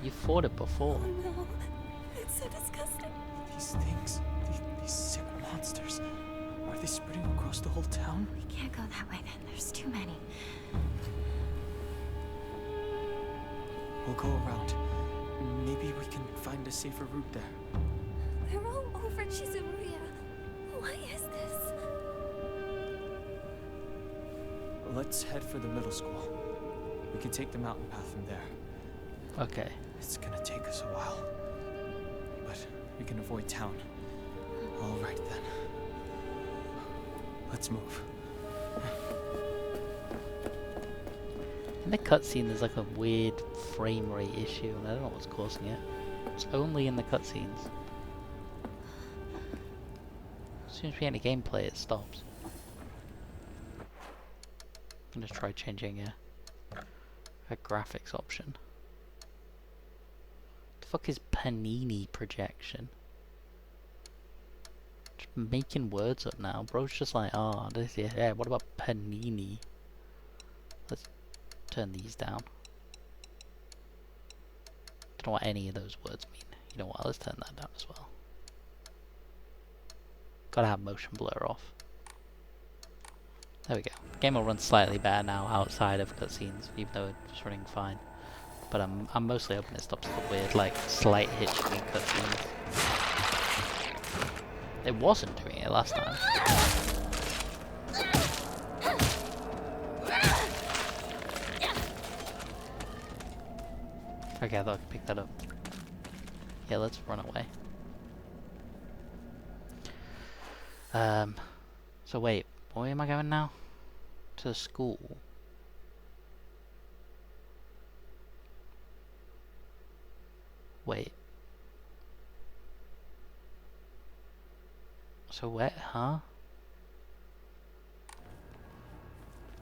Speaker 1: You fought it before.
Speaker 2: Oh no. It's so disgusting.
Speaker 5: These things, these sick monsters, are they spreading across the whole town?
Speaker 2: We can't go that way then. There's too many.
Speaker 5: We'll go around. Maybe we can find a safer route there.
Speaker 2: They're all over Chizuruya. Why is this?
Speaker 5: Let's head for the middle school. We can take the mountain path from there.
Speaker 1: Okay.
Speaker 5: It's gonna take us a while. But we can avoid town. All right then. Let's move.
Speaker 1: In the cutscene, there's like a weird frame rate issue, and I don't know what's causing it. It's only in the cutscenes. As soon as we enter gameplay, it stops. I'm gonna try changing a graphics option. The fuck is panini projection? Just making words up now. Bro's just like, oh, this, yeah, what about panini? Let's turn these down. Don't know what any of those words mean. You know what, let's turn that down as well. Gotta have motion blur off. There we go. Game will run slightly better now outside of cutscenes, even though it's running fine. But I'm mostly hoping it stops the weird, like, slight hitching in cutscenes. It wasn't doing it last time. Okay, I thought I could pick that up. Yeah, let's run away. So wait, where am I going now? To the school. Wait. So where, huh?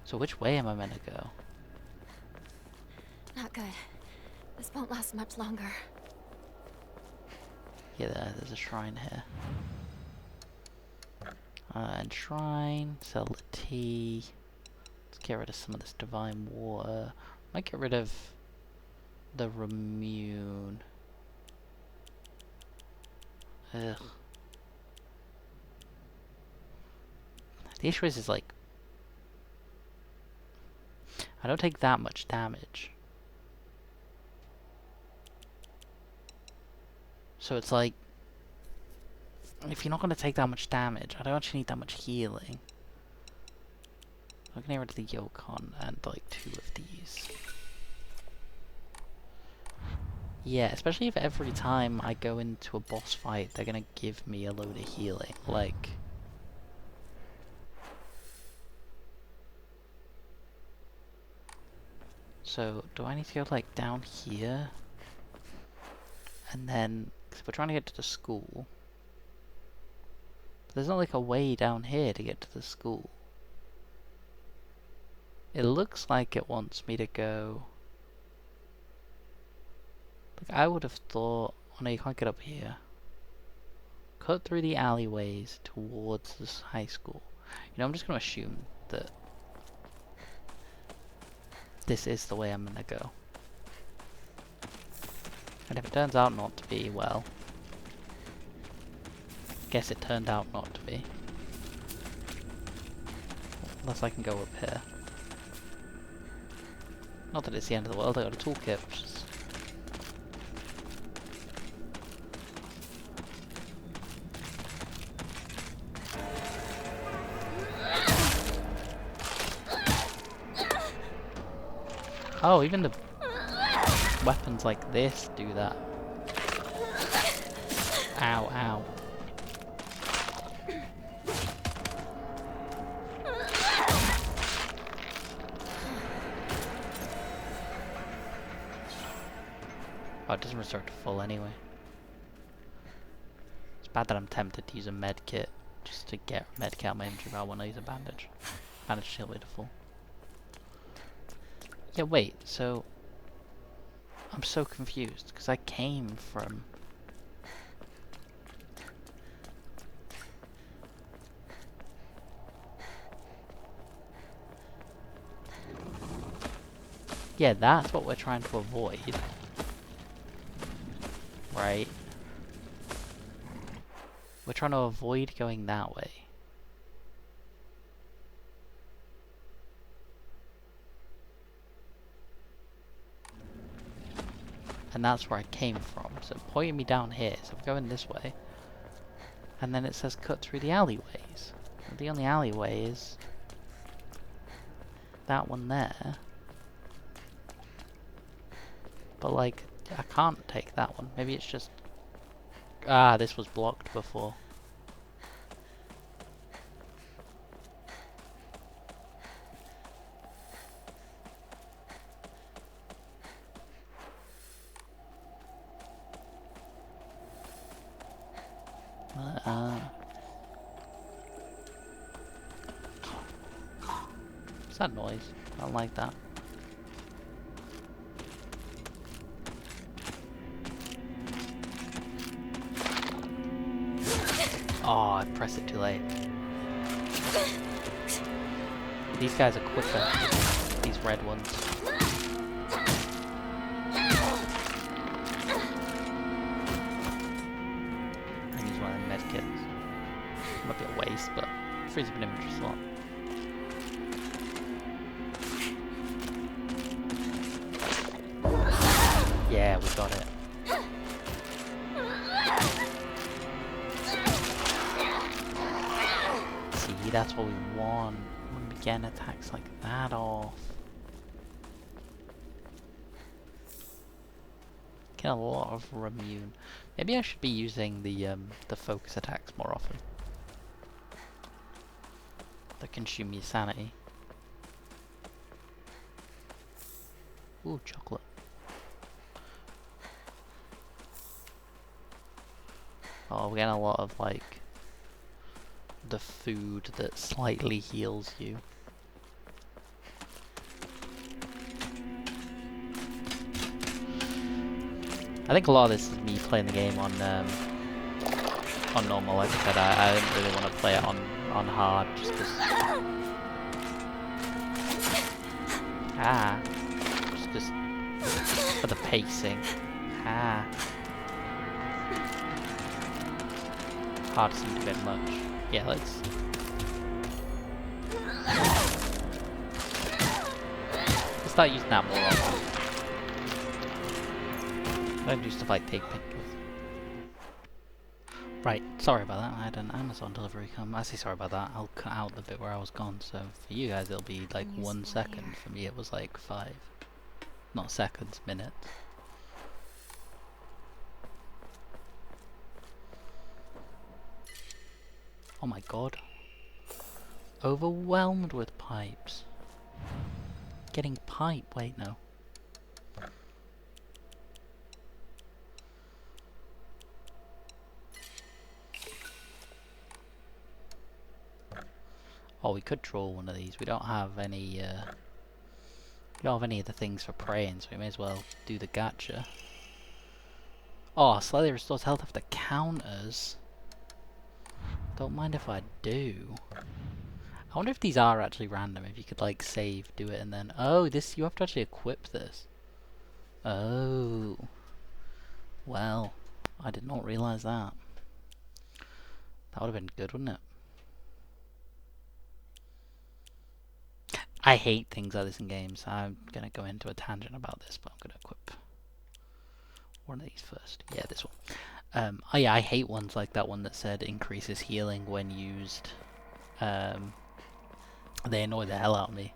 Speaker 1: So which way am I meant to go?
Speaker 2: Not good. This won't last much longer.
Speaker 1: Yeah, there's a shrine here. And shrine, sell the tea. Let's get rid of some of this divine water. Might get rid of the Remune. Ugh. The issue is like, I don't take that much damage. So it's like, if you're not going to take that much damage, I don't actually need that much healing. I'm going to get rid of the Yokon and like 2 of these. Yeah, especially if every time I go into a boss fight, they're going to give me a load of healing. Like, so do I need to go like down here? And then, because we're trying to get to the school. There's not like a way down here to get to the school. It looks like it wants me to go. Like I would have thought, oh no, you can't get up here. Cut through the alleyways towards this high school. You know, I'm just going to assume that this is the way I'm going to go. And if it turns out not to be, well, Guess it turned out not to be. Unless I can go up here. Not that it's the end of the world, I got a toolkit, which is... Oh, even the weapons like this do that. Ow, ow. Oh, it doesn't restore to full anyway. It's bad that I'm tempted to use a med kit just to get a med kit out of my inventory, but I want to use a bandage. Bandage shield way to full. Yeah, wait, so... I'm so confused, because I came from... Yeah, that's what we're trying to avoid. Right? We're trying to avoid going that way. And that's where I came from. So it pointed me down here, so I'm going this way. And then it says cut through the alleyways. And the only alleyway is that one there. But like, I can't take that one. Maybe it's just... Ah, this was blocked before. What's that noise? I don't like that. Oh, I pressed it too late. These guys are quicker. These red ones. I use one of them medkits. Might be a waste, but frees up an inventory slot. Yeah, we got it. See, that's what we want. When we get attacks like that off. Get a lot of immune. Maybe I should be using the focus attacks more often. That consume your sanity. Ooh, chocolate. Oh, we're getting a lot of like the food that slightly heals you. I think a lot of this is me playing the game on normal. Like I said, I didn't really want to play it on hard just because. Just for the pacing. Hard seemed a bit much. Yeah, let's start using that more often. Don't do stuff like take pictures. Right, sorry about that. I had an Amazon delivery come. I say sorry about that. I'll cut out the bit where I was gone. So for you guys, it'll be like 1 second. For me, it was like 5. Not seconds, minutes. Oh my god. Overwhelmed with pipes. Getting pipe. Wait, no. Oh, we could draw one of these. We don't have any, we don't have any of the things for praying, so we may as well do the gacha. Oh, slightly restores health after counters. Don't mind if I do. I wonder if these are actually random, if you could like save, do it, and then... Oh, this, you have to actually equip this. Oh. Well, I did not realise that. That would have been good, wouldn't it? I hate things like this in games. I'm gonna go into a tangent about this, but I'm gonna equip one of these first. Yeah, this one. Oh yeah, I hate ones like that one that said increases healing when used. They annoy the hell out of me.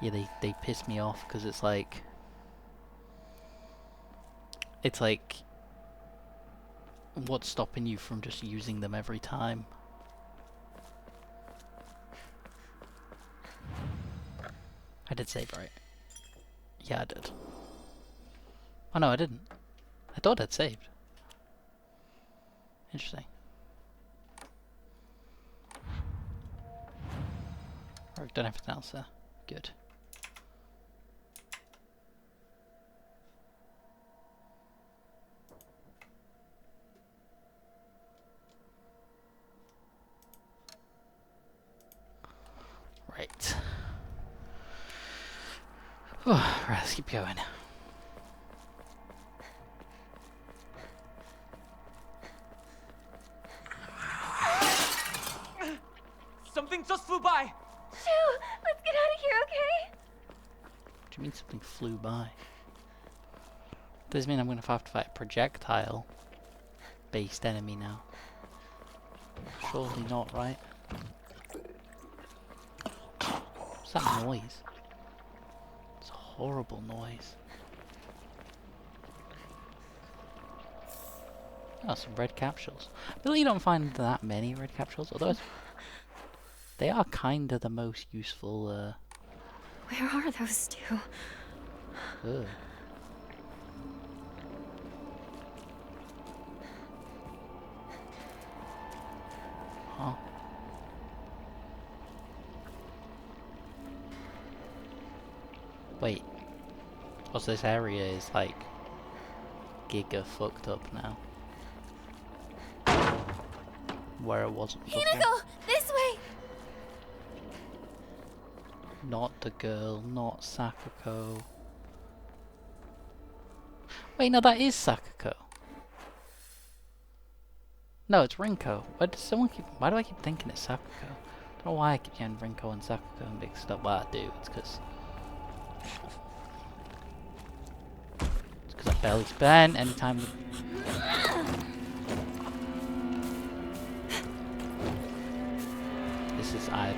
Speaker 1: Yeah, they piss me off because it's like what's stopping you from just using them every time? I did save, right? Yeah, I did. Oh no, I didn't. I thought I'd saved. Interesting. Alright, done everything else there. Good. Right. Oh, right, let's keep going.
Speaker 5: Something just flew by!
Speaker 3: Shoo! Let's get out of here, okay?
Speaker 1: What do you mean something flew by? Does this mean I'm going to have to fight a projectile-based enemy now? Surely not, right? What's that noise? It's a horrible noise. Oh, some red capsules. I really don't find that many red capsules, although they are kind of the most useful,
Speaker 2: Where are those two?
Speaker 1: Ugh. Huh. Wait. What's this area is like giga fucked up now. Where it wasn't before.
Speaker 2: Hinago! This way!
Speaker 1: Not the girl, not Sakako. Wait, no, that is Sakako. No, it's Rinko. Why do I keep thinking it's Sakako? I don't know why I keep getting Rinko and Sakako mixed up. Well, I do. It's because I barely spend any time with... I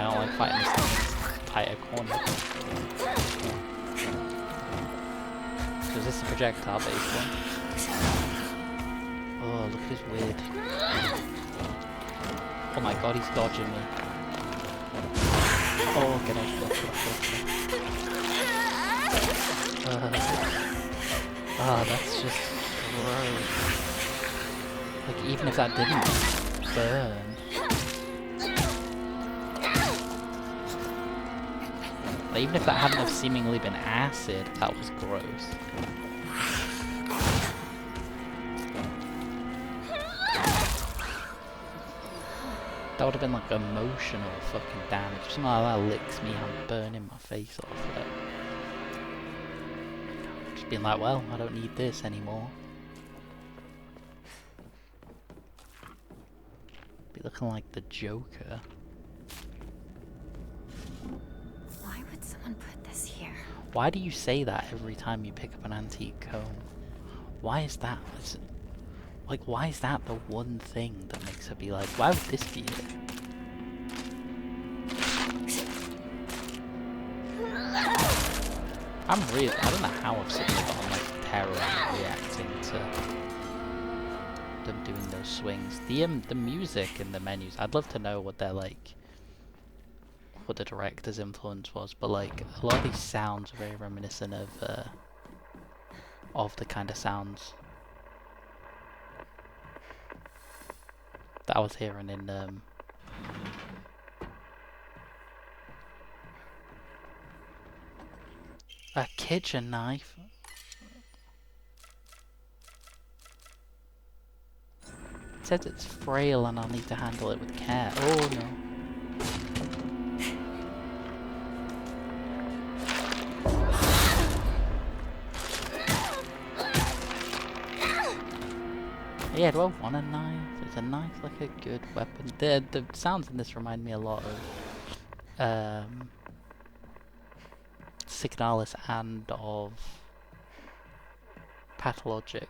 Speaker 1: don't like fighting this thing in tighter corner. So is this a projectile based one? Oh, look at his weird. Oh my god, he's dodging me. Oh, get out. That's just gross. Like, even if that didn't burn. Like, even if that hadn't have seemingly been acid, that was gross. That would have been like emotional fucking damage. Somehow that licks me, I'm burning my face off. Like, just being like, well, I don't need this anymore. Be looking like the Joker.
Speaker 2: Why would someone put this here?
Speaker 1: Why do you say that every time you pick up an antique comb? Why is that? Like, why is that the one thing that makes her be like, why would this be here? I don't know how I've suddenly got on like terror reacting to them doing those swings. The music in the menus, I'd love to know what they're like, what the director's influence was, but like, a lot of these sounds are very reminiscent of the kind of sounds that I was hearing in a kitchen knife. It says it's frail and I'll need to handle it with care. Oh no. Yeah, do I want a knife? Is a knife like a good weapon? The sounds in this remind me a lot of Signalis and of Pathologic.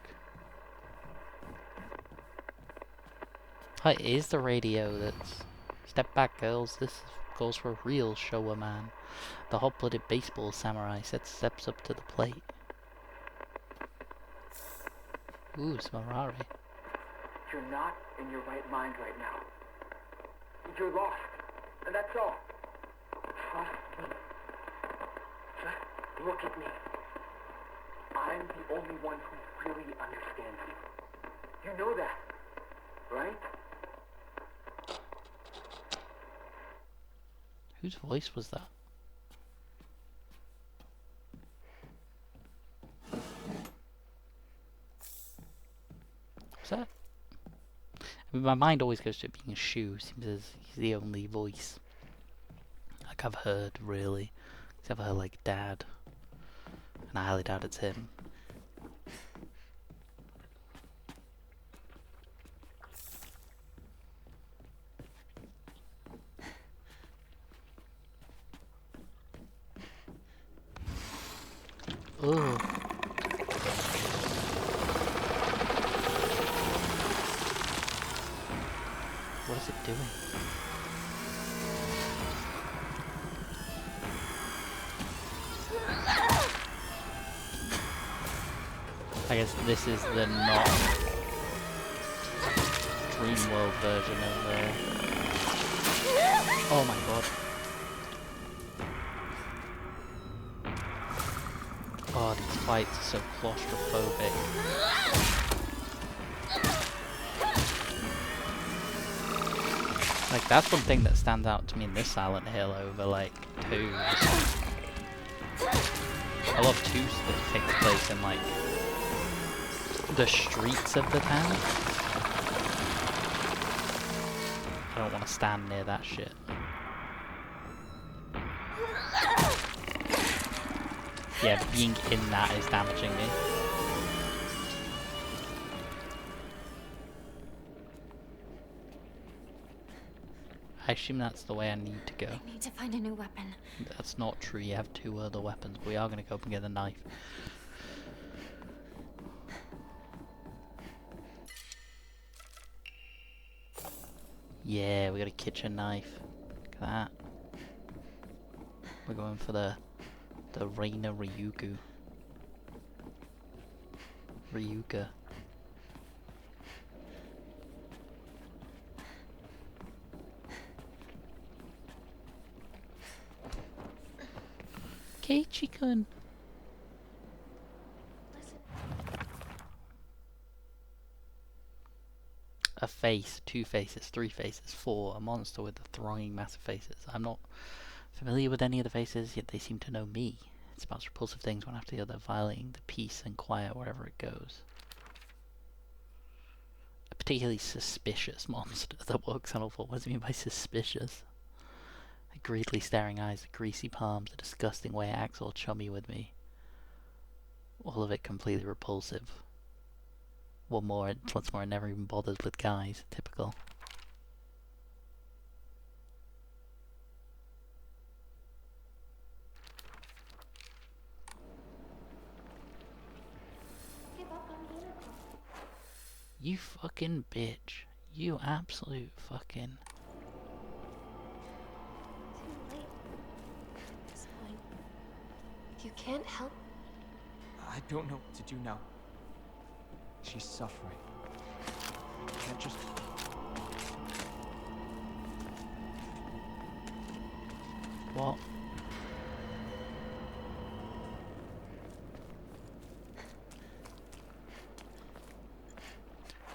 Speaker 1: Hi, it is the radio that's... Step back, girls. This goes for a real showa man. The hot-blooded baseball samurai steps up to the plate. Ooh, smell rare.
Speaker 6: You're not in your right mind right now. You're lost, and that's all. Trust me. Just look at me. I'm the only one who really understands you. You know that, right?
Speaker 1: Whose voice was that? Was that? I mean, my mind always goes to it being a shoe. Seems as he's the only voice like I've heard, really. Except for her, like, dad. And I highly doubt it's him. Ugh. What is it doing? I guess this is the not Dream World version of oh my god. Oh, these fights are so claustrophobic. Like, that's one thing that stands out to me in this Silent Hill over, like, 2. I love 2 that takes place in, like, the streets of the town. I don't want to stand near that shit. Yeah, being in that is damaging me. I assume that's the way I need to go.
Speaker 2: I need to find a new weapon.
Speaker 1: That's not true, you have 2 other weapons, but we are going to go up and get a knife. Yeah, we got a kitchen knife. Look at that. We're going for the Reina Ryuga. Keiichi-kun. A face, 2 faces, 3 faces, 4. A monster with a thronging mass of faces. I'm not familiar with any of the faces, yet they seem to know me. It spouts repulsive things one after the other, violating the peace and quiet wherever it goes. A particularly suspicious monster that walks on all fours. What does it mean by suspicious? The greedily staring eyes, the greasy palms, the disgusting way it acts all chummy with me. All of it completely repulsive. One more, once more, it never even bothers with guys. Typical. You fucking bitch. You absolute fucking...
Speaker 2: Too late. At this point, you can't help.
Speaker 5: I don't know what to do now. She's suffering. I can't just...
Speaker 1: What?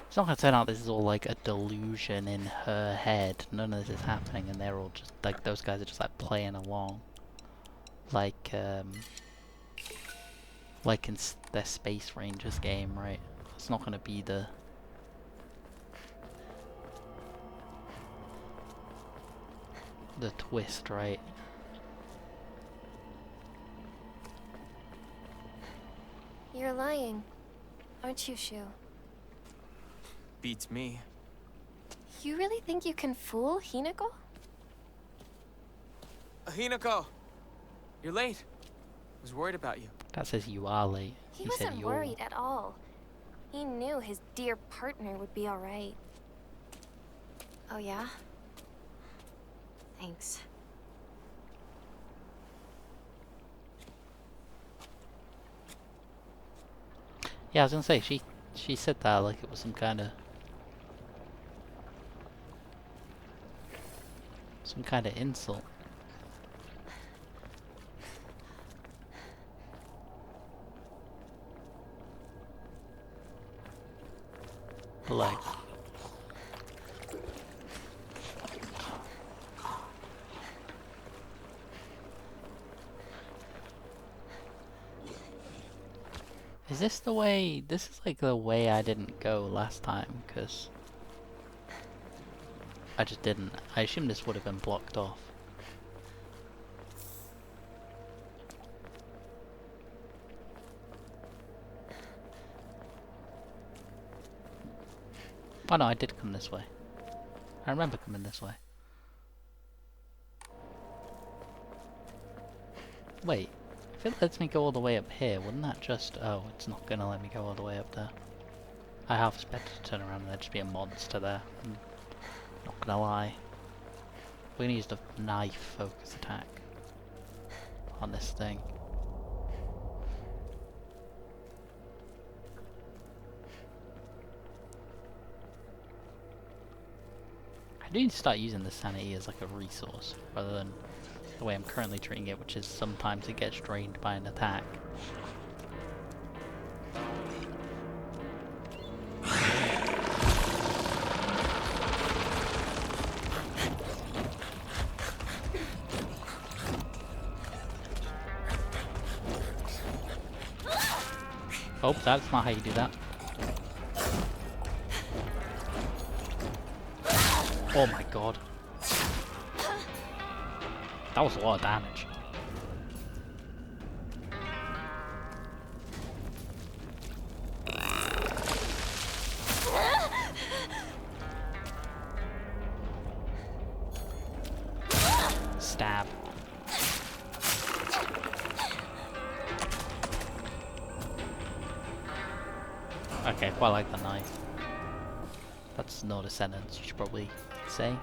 Speaker 1: It's not gonna turn out this is all like a delusion in her head. None of this is happening and they're all just like, those guys are just like playing along. Like in their Space Rangers game, right? It's not gonna be the twist, right?
Speaker 2: You're lying, aren't you, Shu?
Speaker 5: Beats me.
Speaker 2: You really think you can fool Hinako?
Speaker 5: Hinako! You're late. I was worried about you.
Speaker 1: That says you are late.
Speaker 2: He
Speaker 1: He said
Speaker 2: wasn't
Speaker 1: you're.
Speaker 2: worried at all. He knew his dear partner would be alright. Oh yeah? Thanks.
Speaker 1: Yeah, I was gonna say, she said that like it was some kind of insult. But like, is this the way? This is like the way I didn't go last time, because I just didn't. I assumed this would have been blocked off. Oh no, I did come this way. I remember coming this way. Wait, if it lets me go all the way up here, wouldn't that just... Oh, it's not gonna let me go all the way up there. I half expected to turn around and there'd just be a monster there. I'm not gonna lie. We're gonna use the knife focus attack on this thing. I do need to start using the sanity as like a resource, rather than the way I'm currently treating it, which is sometimes it gets drained by an attack. Oh, that's not how you do that. Oh my god. That was a lot of damage. Stab. Okay, quite like the knife. That's not a sentence you should probably say.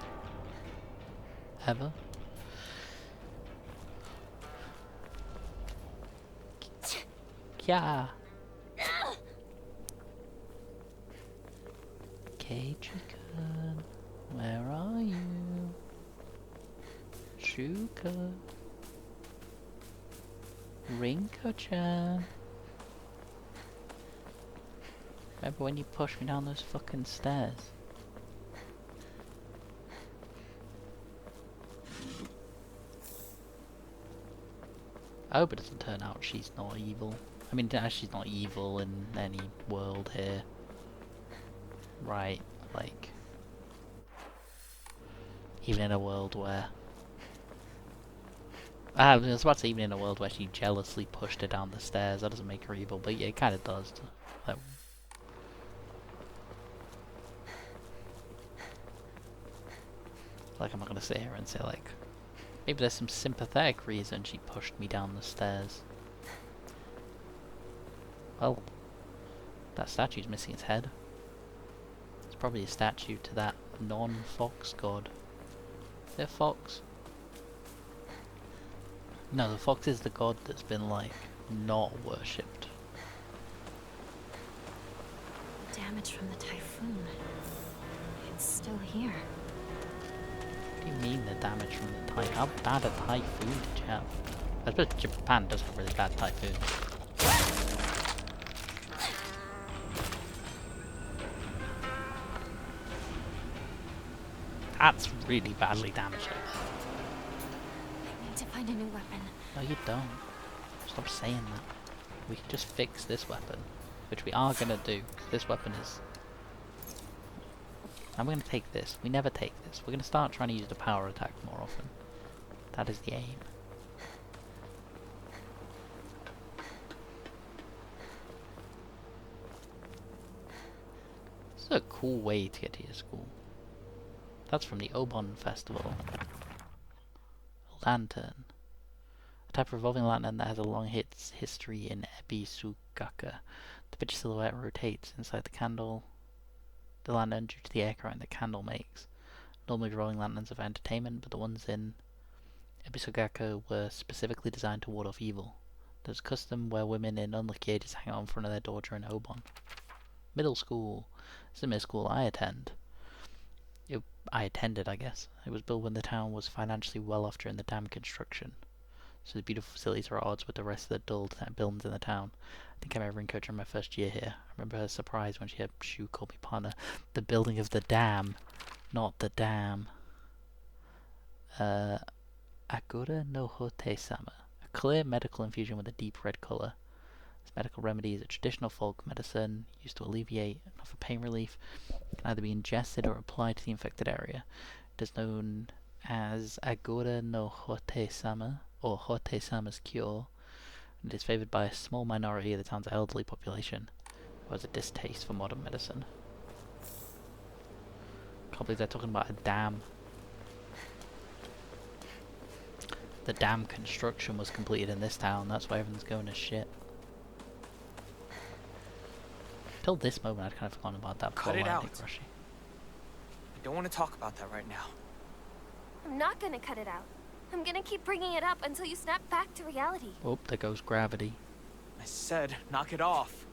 Speaker 1: Ever. Yeah. Keiji-kun, where are you? Shuka. Rinko-chan. Remember when you pushed me down those fucking stairs? I hope it doesn't turn out she's not evil. I mean, she's not evil in any world here. Right, like... Even in a world where... I was about to say even in a world where she jealously pushed her down the stairs. That doesn't make her evil, but yeah, it kind of does. Like, I'm not gonna sit here and say like, maybe there's some sympathetic reason she pushed me down the stairs. Well, that statue's missing its head. It's probably a statue to that non-fox god. Is it a fox? No, the fox is the god that's been like, not worshipped.
Speaker 2: Damage from the typhoon. It's still here.
Speaker 1: What do you mean the damage from the typhoon? How bad a typhoon did you have? I suppose Japan does have really bad typhoons. That's really badly damaged.
Speaker 2: I need to find a new weapon.
Speaker 1: No, you don't. Stop saying that. We can just fix this weapon, which we are gonna do. This weapon is... I'm gonna take this. We never take this. We're gonna start trying to use the power attack more often. That is the aim. This is a cool way to get to your school. That's from the Obon Festival. Lantern. A type of revolving lantern that has a long history in Ebisugaka. The pitch silhouette rotates inside the candle. The lantern due to the air current the candle makes. Normally revolving lanterns are for entertainment, but the ones in Ebisugaka were specifically designed to ward off evil. There's a custom where women in unlucky ages hang out in front of their door during Obon. Middle school. This is a middle school I attend. I attended, I guess. It was built when the town was financially well off during the dam construction. So the beautiful facilities are at odds with the rest of the dull buildings in the town. I think I met Rinko during my first year here. I remember her surprise when she called me partner. The building of the dam, not the dam. Agura no Hote-sama. A clear medical infusion with a deep red colour. This medical remedy is a traditional folk medicine used to alleviate and offer pain relief. It can either be ingested or applied to the infected area. It is known as Agura no Hote-sama, or Hote-sama's cure. It is favoured by a small minority of the town's elderly population, who has a distaste for modern medicine. Can't believe they're talking about a dam. The dam construction was completed in this town, that's why everything's going to shit. Till this moment I'd kind of forgotten about that.
Speaker 5: Cut it out.
Speaker 1: Rushy.
Speaker 5: I don't want to talk about that right now.
Speaker 2: I'm not gonna cut it out. I'm gonna keep bringing it up until you snap back to reality.
Speaker 1: Oh, there goes gravity.
Speaker 5: I said, knock it off.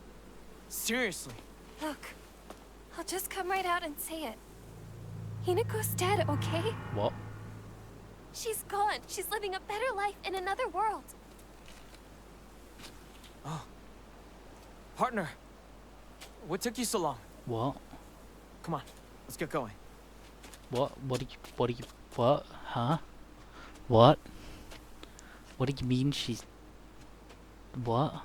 Speaker 5: Seriously.
Speaker 2: Look, I'll just come right out and say it. Hinako's dead, okay?
Speaker 1: What?
Speaker 2: She's gone. She's living a better life in another world.
Speaker 5: Oh. Partner. What took you so long?
Speaker 1: What?
Speaker 5: Come on, let's get going.
Speaker 1: What? What? Huh? What? What do you mean she's... What?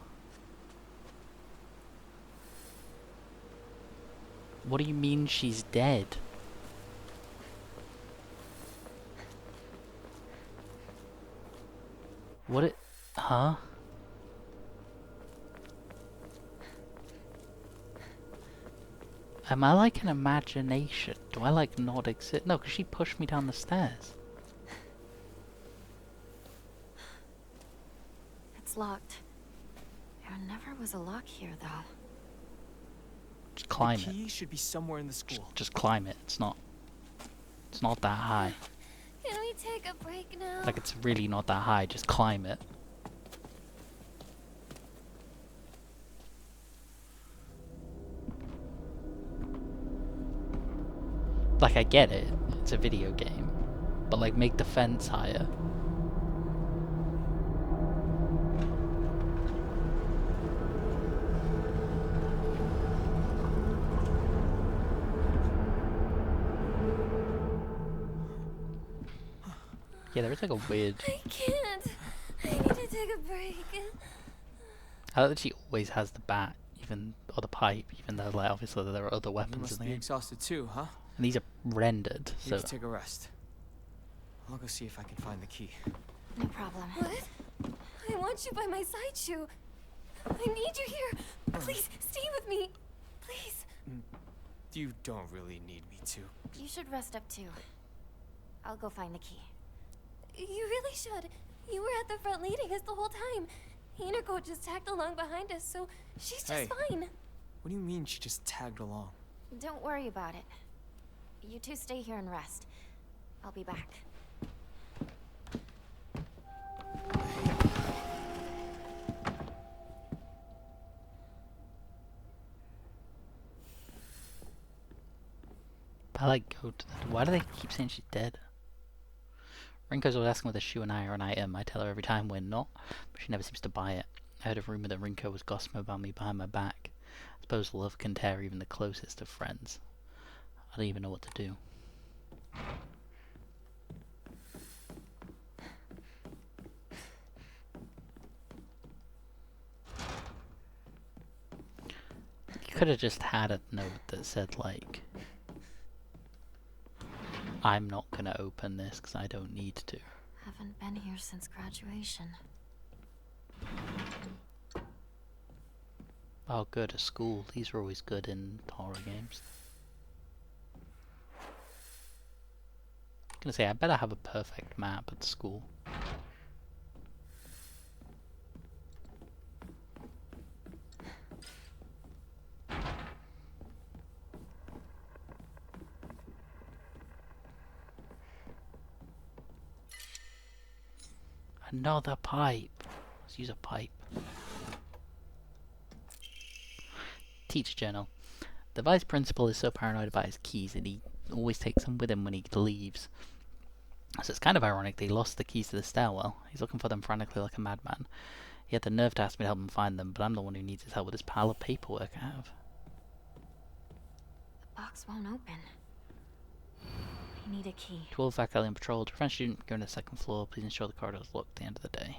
Speaker 1: What do you mean she's dead? What it... Huh? Am I like an imagination? Do I like not exist? No, because she pushed me down the stairs.
Speaker 7: It's locked. There never was a lock here, though.
Speaker 1: Just climb
Speaker 5: The
Speaker 1: it.
Speaker 5: key should be somewhere in the school.
Speaker 1: Just climb it. It's not that high.
Speaker 2: Can we take a break now?
Speaker 1: Like, it's really not that high. Just climb it. Like, I get it. It's a video game. But, like, make the fence higher. Yeah, there is like a weird...
Speaker 2: I can't. I need to take a break.
Speaker 1: I like that she always has the bat, or the pipe, even though, like, obviously there are other
Speaker 5: You
Speaker 1: weapons in
Speaker 5: must
Speaker 1: the
Speaker 5: be
Speaker 1: game.
Speaker 5: exhausted too, huh?
Speaker 1: And these are rendered,
Speaker 5: You
Speaker 1: so...
Speaker 5: can take a rest. I'll go see if I can find the key.
Speaker 7: No problem.
Speaker 2: What? I want you by my side, Shu. I need you here. Please, stay with me. Please.
Speaker 5: You don't really need me to.
Speaker 7: You should rest up too. I'll go find the key.
Speaker 2: You really should. You were at the front leading us the whole time. Hinako just tagged along behind us, so she's just
Speaker 5: Hey.
Speaker 2: fine.
Speaker 5: What do you mean she just tagged along?
Speaker 7: Don't worry about it. You two stay here and rest. I'll be back.
Speaker 1: I like go to the... Why do they keep saying she's dead? Rinko's always asking whether Shu and I are an item. I tell her every time we're not, but she never seems to buy it. I heard a rumour that Rinko was gossiping about me behind my back. I suppose love can tear even the closest of friends. I don't even know what to do. You could have just had a note that said, like, I'm not gonna open this because I don't need to.
Speaker 7: Haven't been here since graduation.
Speaker 1: Oh, good, a school. These are always good in horror games. Gonna say, I better have a perfect map at school. Another pipe. Let's use a pipe. Teacher journal. The vice principal is so paranoid about his keys that he always takes them with him when he leaves. So it's kind of ironic that he lost the keys to the stairwell. He's looking for them frantically like a madman. He had the nerve to ask me to help him find them, but I'm the one who needs his help with this pile of paperwork I have.
Speaker 7: The box won't open. I need a key.
Speaker 1: To all faculty on patrol, to prevent student going to the second floor, please ensure the corridor is locked at the end of the day.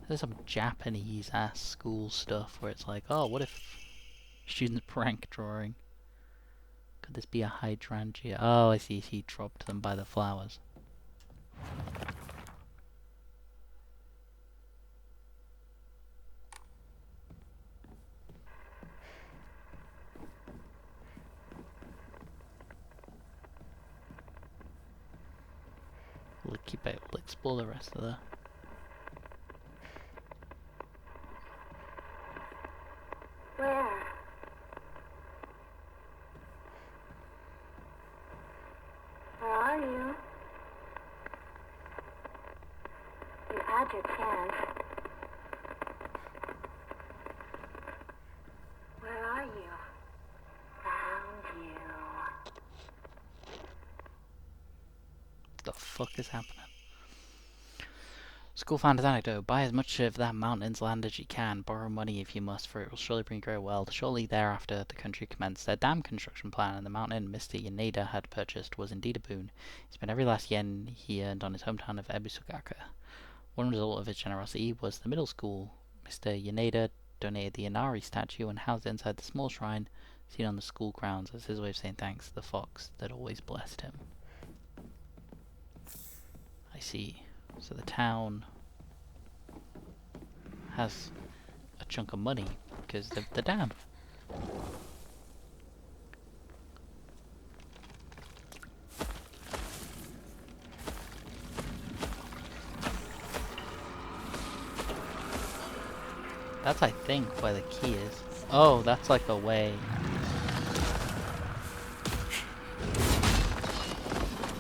Speaker 1: There's some Japanese ass school stuff where it's like, oh, what if students prank drawing? Could this be a hydrangea? Oh, I see, he dropped them by the flowers. We'll keep it, we'll explore the rest of the...
Speaker 3: Where? Where are you? You had your chance. Where are you? Found you.
Speaker 1: What the fuck is happening? School founder's anecdote. Buy as much of that mountain's land as you can. Borrow money if you must, for it will surely bring you great wealth. Shortly thereafter, the country commenced their dam construction plan, and the mountain Mr. Yaneda had purchased was indeed a boon. He spent every last yen he earned on his hometown of Ebusugaka. One result of his generosity was the middle school. Mr. Yaneda donated the Inari statue and housed it inside the small shrine seen on the school grounds as his way of saying thanks to the fox that always blessed him. I see. So the town has a chunk of money because of the dam. That's, I think, where the key is. Oh, that's like a way.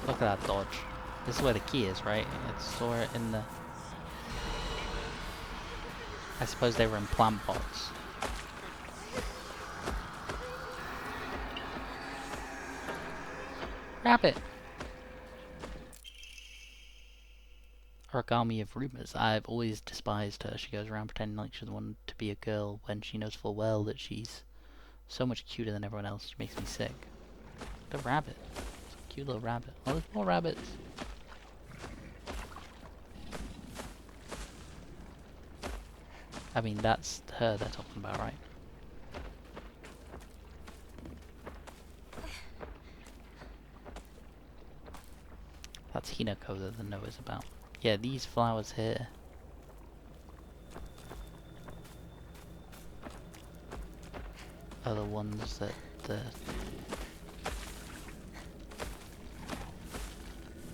Speaker 1: Look at that dodge. This is where the key is, right? It's stored in the... I suppose they were in plant pots. Rabbit! Origami of rumors. I've always despised her. She goes around pretending like she doesn't want to be a girl when she knows full well that she's so much cuter than everyone else. She makes me sick. The rabbit. It's a cute little rabbit. Oh, there's more rabbits. I mean, that's her they're talking about, right? That's Hinako that the note is about. Yeah, these flowers here. Are the ones that the...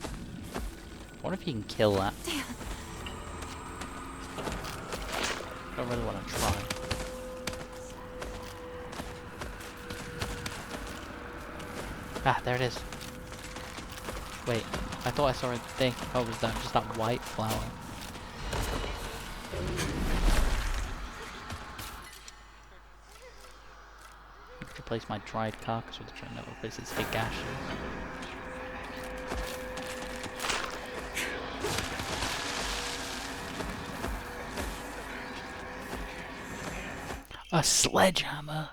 Speaker 1: I wonder if you can kill that. I don't really want to try. Ah, there it is. Wait, I thought I saw a thing. Oh, was that just that white flower? I could replace my dried carcass with a no, replace its big gash. A sledgehammer!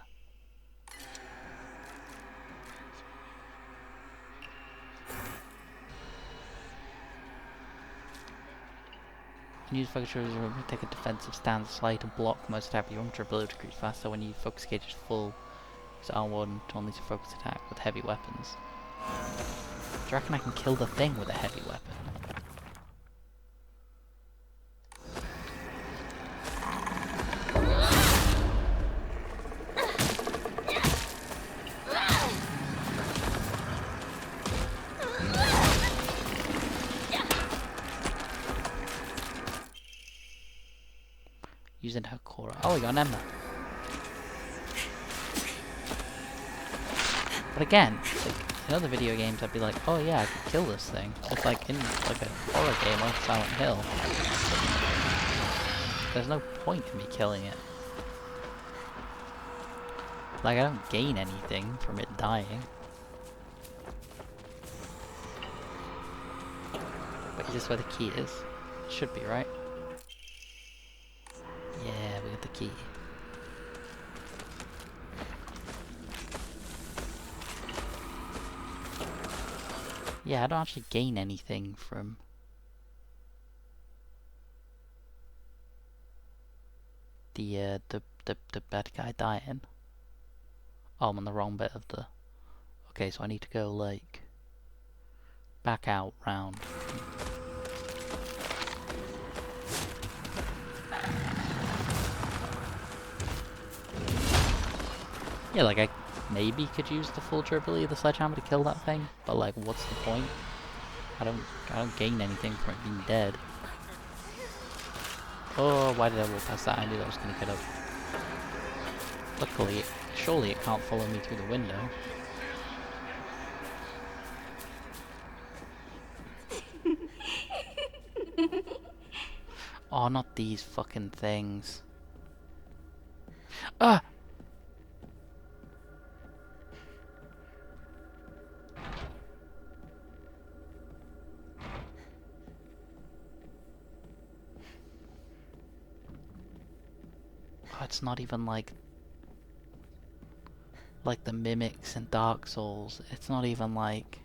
Speaker 1: When you use focus charges, take a defensive stance slightly to block most attack, but your ability to decrease faster when you focus gauge is full. Use R1 to unleash a focus attack with heavy weapons. Do you reckon I can kill the thing with a heavy weapon? Using her core. Oh, we got an ember. But again, like, in other video games I'd be like, oh yeah, I could kill this thing. Just like in like a horror game like Silent Hill. There's no point in me killing it. Like, I don't gain anything from it dying. But is this where the key is? Should be, right? Yeah, we got the key. Yeah, I don't actually gain anything from the bad guy dying. Oh, I'm on the wrong bit of the... Okay, so I need to go, like, back out, round. Yeah, like, I maybe could use the full durability of the sledgehammer to kill that thing, but, like, what's the point? I don't gain anything from it being dead. Oh, why did I walk past that? I knew that was gonna get up. Luckily, surely it can't follow me through the window. Oh, not these fucking things. Ah! Oh, it's not even like the mimics in Dark Souls. It's not even like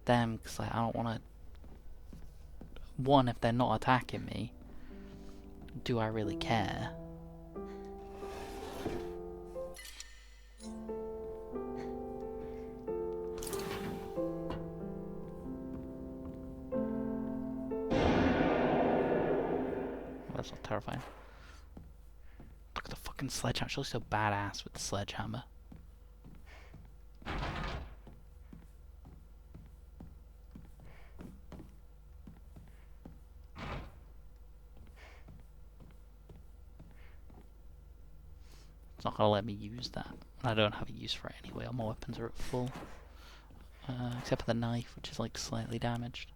Speaker 1: them, because like, I don't want to... One, if they're not attacking me, do I really care? Well, that's not terrifying. Look at the fucking sledgehammer. She looks so badass with the sledgehammer. It's not gonna let me use that. I don't have a use for it anyway. All my weapons are at full. Except for the knife, which is like slightly damaged.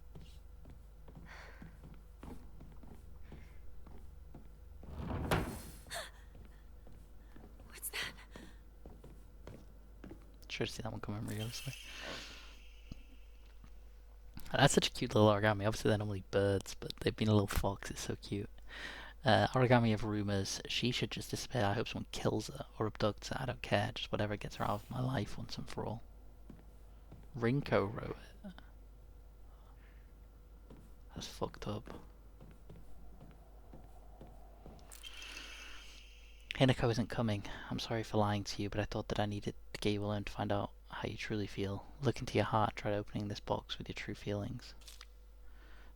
Speaker 2: What's that?
Speaker 1: Should have seen that one coming realistically. That's such a cute little origami. Obviously they're normally birds, but they've been a little fox. It's so cute. Origami of rumors. She should just disappear. I hope someone kills her or abducts her. I don't care. Just whatever gets her out of my life once and for all. Rinko wrote it. That's fucked up. Hinako isn't coming. I'm sorry for lying to you, but I thought that I needed to get you alone to find out how you truly feel. Look into your heart. Try opening this box with your true feelings.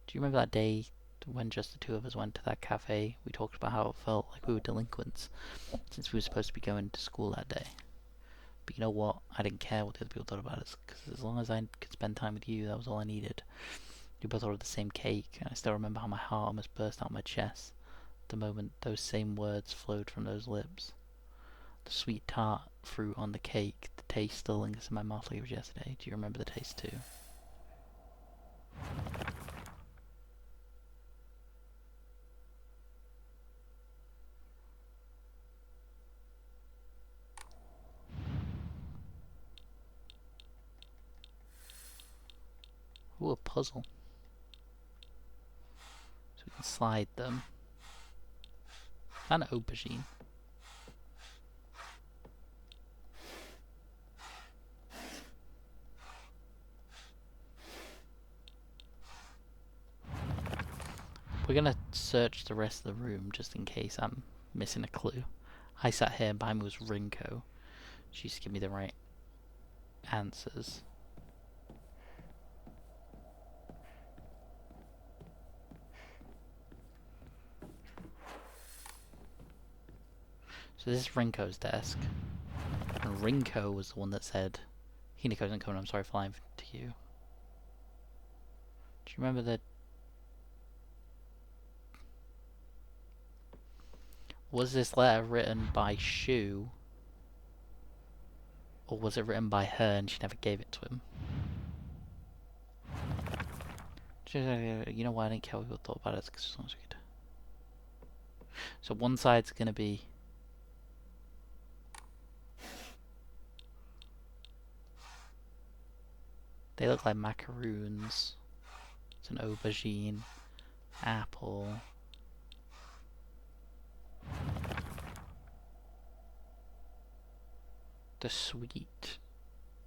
Speaker 1: Do you remember that day when just the two of us went to that cafe? We talked about how it felt like we were delinquents, since we were supposed to be going to school that day. But you know what? I didn't care what the other people thought about us, because as long as I could spend time with you, that was all I needed. We both ordered the same cake, and I still remember how my heart almost burst out my chest the moment those same words flowed from those lips. The sweet tart fruit on the cake, the taste still lingers in my mouth like it was yesterday. Do you remember the taste too? Ooh, a puzzle. So we can slide them. An aubergine. We're gonna search the rest of the room just in case I'm missing a clue. I sat here and behind me was Rinko. She used to give me the right answers. So this is Rinko's desk. And Rinko was the one that said, Hinako isn't coming, I'm sorry for lying to you. Do you remember that? Was this letter written by Shu? Or was it written by her and she never gave it to him? You know why I didn't care what people thought about it? Because it sounds good. So one side's gonna be... They look like macaroons. It's an aubergine. Apple. The sweet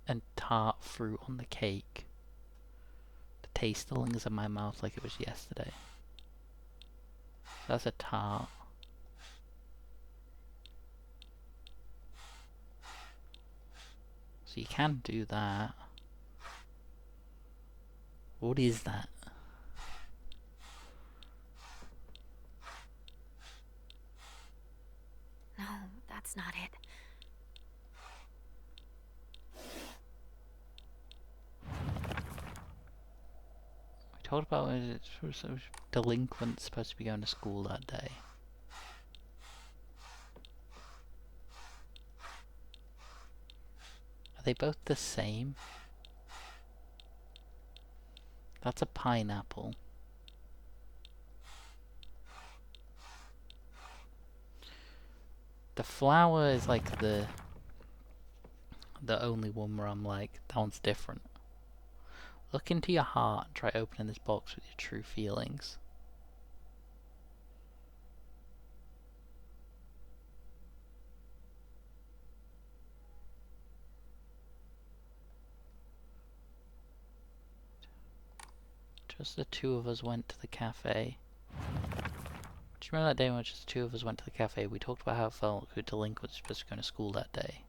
Speaker 1: and tart fruit on the cake. The taste still lingers in my mouth like it was yesterday. That's a tart. So you can do that. What is that?
Speaker 7: No, that's not it.
Speaker 1: We talked about it was delinquents supposed to be going to school that day. Are they both the same? That's a pineapple. The flower is like the only one where I'm like, that one's different. Look into your heart and try opening this box with your true feelings. Just the two of us went to the cafe. Do you remember that day when just the two of us went to the cafe? We talked about how it felt like we were delinquents supposed to go to school that day.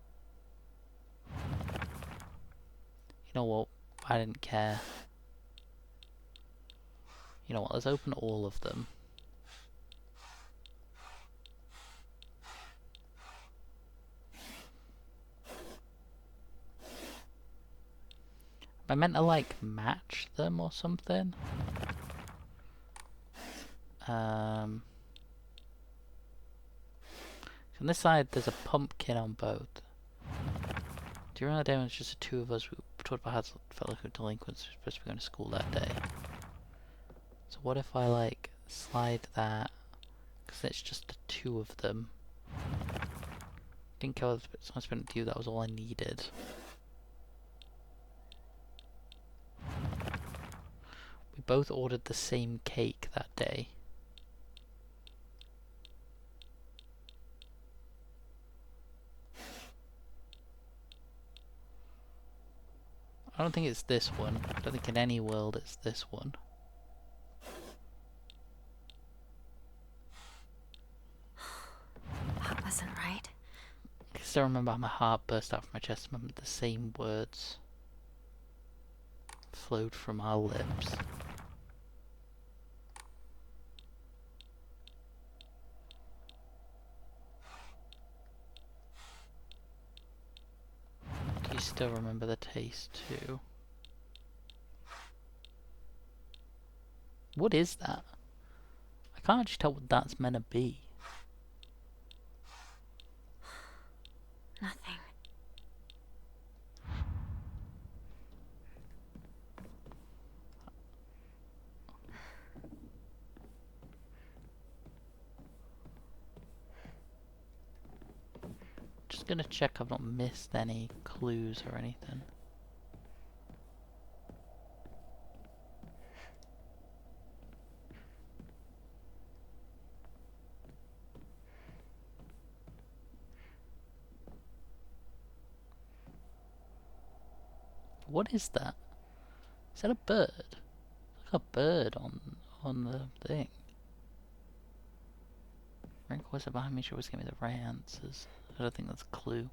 Speaker 1: You know what? I didn't care. You know what? Let's open all of them. Am I meant to like match them or something? On this side there's a pumpkin on both. Do you remember that day when it's just the two of us? We talked about how it felt like we were delinquents supposed to be going to school that day. So what if I like slide that? Because it's just the two of them. Didn't care whether someone spent with you, that was all I needed. We both ordered the same cake that day. I don't think it's this one. I don't think in any world it's this one.
Speaker 7: That wasn't right.
Speaker 1: I still remember how my heart burst out from my chest the moment the same words flowed from our lips. Do you still remember the taste too? What is that? I can't actually tell what that's meant to be.
Speaker 7: Nothing.
Speaker 1: Just gonna check I've not missed any clues or anything. What is that? Is that a bird? It's like a bird on the thing. Rank was behind me, she always give me the right answers. I don't think that's a clue.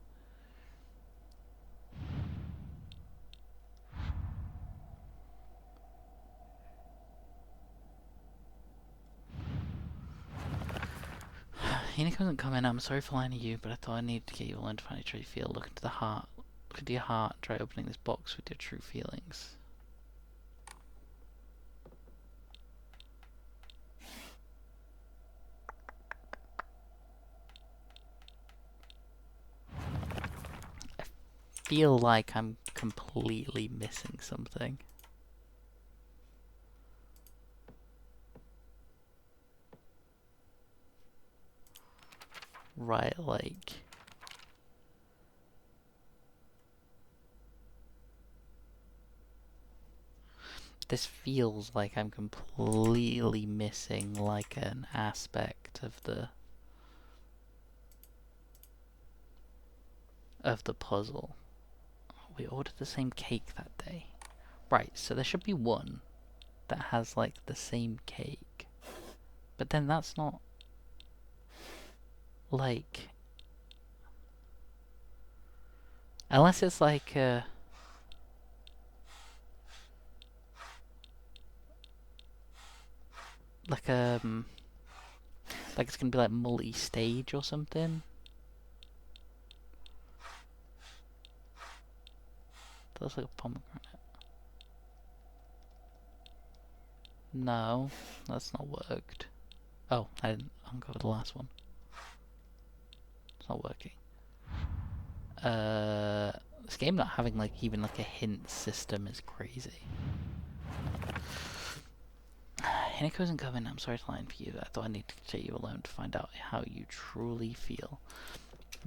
Speaker 1: Unique wasn't coming. I'm sorry for lying to you, but I thought I needed to get you alone to find out how you feel. Look into the heart. Look into your heart. Try opening this box with your true feelings. feel like I'm completely missing something. Right, like... This feels like I'm completely missing, like, an aspect of the puzzle. We ordered the same cake that day. Right, so there should be one that has, like, the same cake. But then that's not... like... Unless it's like like like it's gonna be like multi-stage or something. That looks like a pomegranate. No, that's not worked. Oh, I didn't uncover the last one. It's not working. This game not having like even like a hint system is crazy. Hinako isn't coming. I'm sorry to lie for you. I thought I needed to take you alone to find out how you truly feel.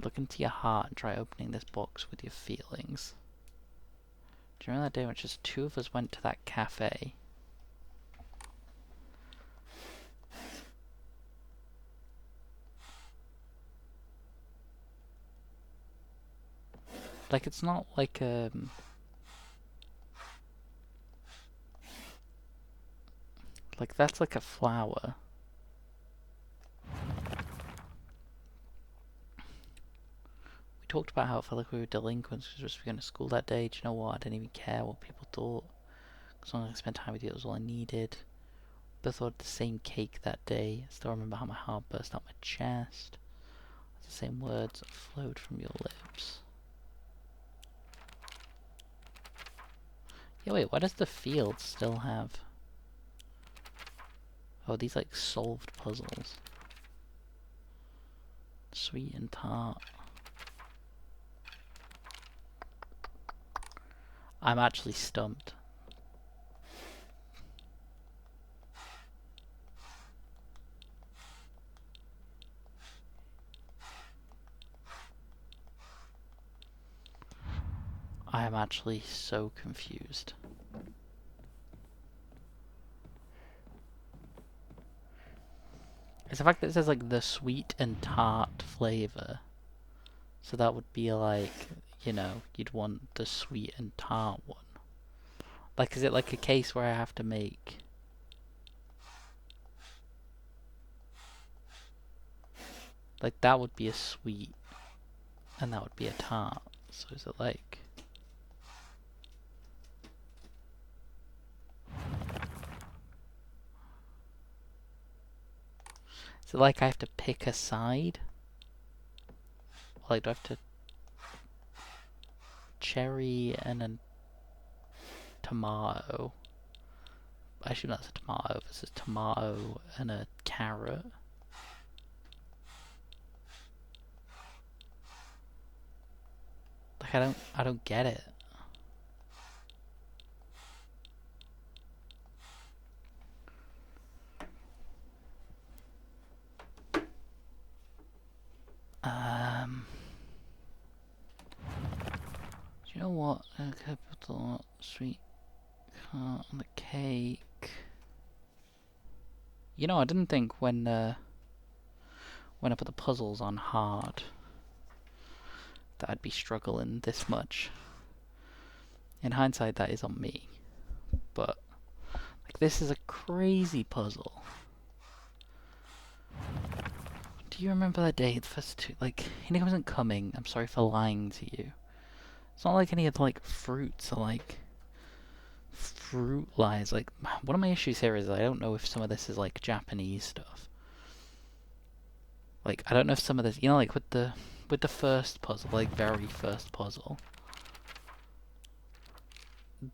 Speaker 1: Look into your heart and try opening this box with your feelings. Do you remember that day when just two of us went to that cafe? Like, it's not like, like, that's like a flower. We talked about how it felt like we were delinquents because we were supposed to be going to school that day. Do you know what? I didn't even care what people thought. As long as I spent time with you, it was all I needed. Both ordered the same cake that day. I still remember how my heart burst out my chest. The same words flowed from your lips. Yeah, wait, why does the field still have... Oh, these like solved puzzles. Sweet and tart. I'm actually stumped. I am actually so confused. It's the fact that it says like the sweet and tart flavor. So that would be like, you know, you'd want the sweet and tart one. Like, is it like a case where I have to make... Like, that would be a sweet, and that would be a tart. So is it like... Is it like I have to pick a side? Or like, do I have to... Cherry and a tomato. I assume that's a tomato. This is tomato and a carrot. Like, I don't get it. Do you know what? A capital sweet heart on the cake. You know, I didn't think when I put the puzzles on hard that I'd be struggling this much. In hindsight, that is on me. But like, this is a crazy puzzle. Do you remember that day? The first two, like, he wasn't coming. I'm sorry for lying to you. It's not like any of the, like, fruits are, like, fruit lies. Like, one of my issues here is I don't know if some of this is, like, Japanese stuff. Like, I don't know if some of this, you know, like, with the first puzzle, like, very first puzzle.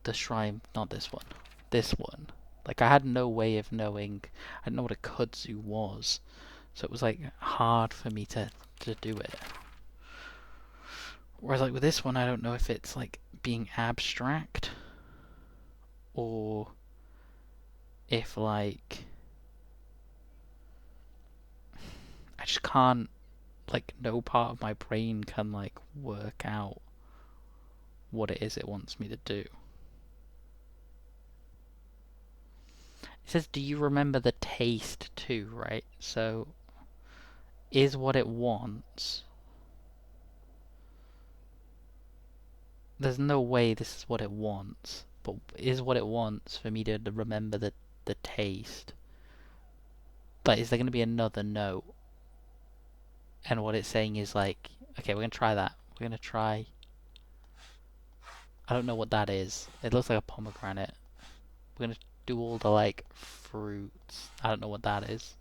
Speaker 1: The shrine, not this one. This one. Like, I had no way of knowing, I didn't know what a kudzu was. So it was, like, hard for me to do it. Whereas like with this one, I don't know if it's like being abstract or if like I just can't, like, no part of my brain can like work out what it is it wants me to do. It says, do you remember the taste too, right? So is what it wants, there's no way this is what it wants, but is what it wants for me to remember the taste? But is there going to be another note? And what it's saying is like, okay, we're going to try that. We're going to try... I don't know what that is. It looks like a pomegranate. We're going to do all the, like, fruits. I don't know what that is.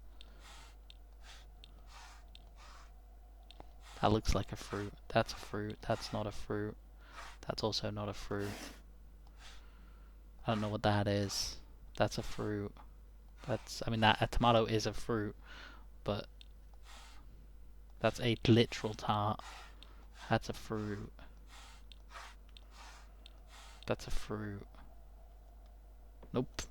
Speaker 1: That looks like a fruit. That's a fruit. That's not a fruit. That's also not a fruit. I don't know what that is. That's a fruit. That's... I mean, that a tomato is a fruit, but... That's a literal tart. That's a fruit. That's a fruit. Nope.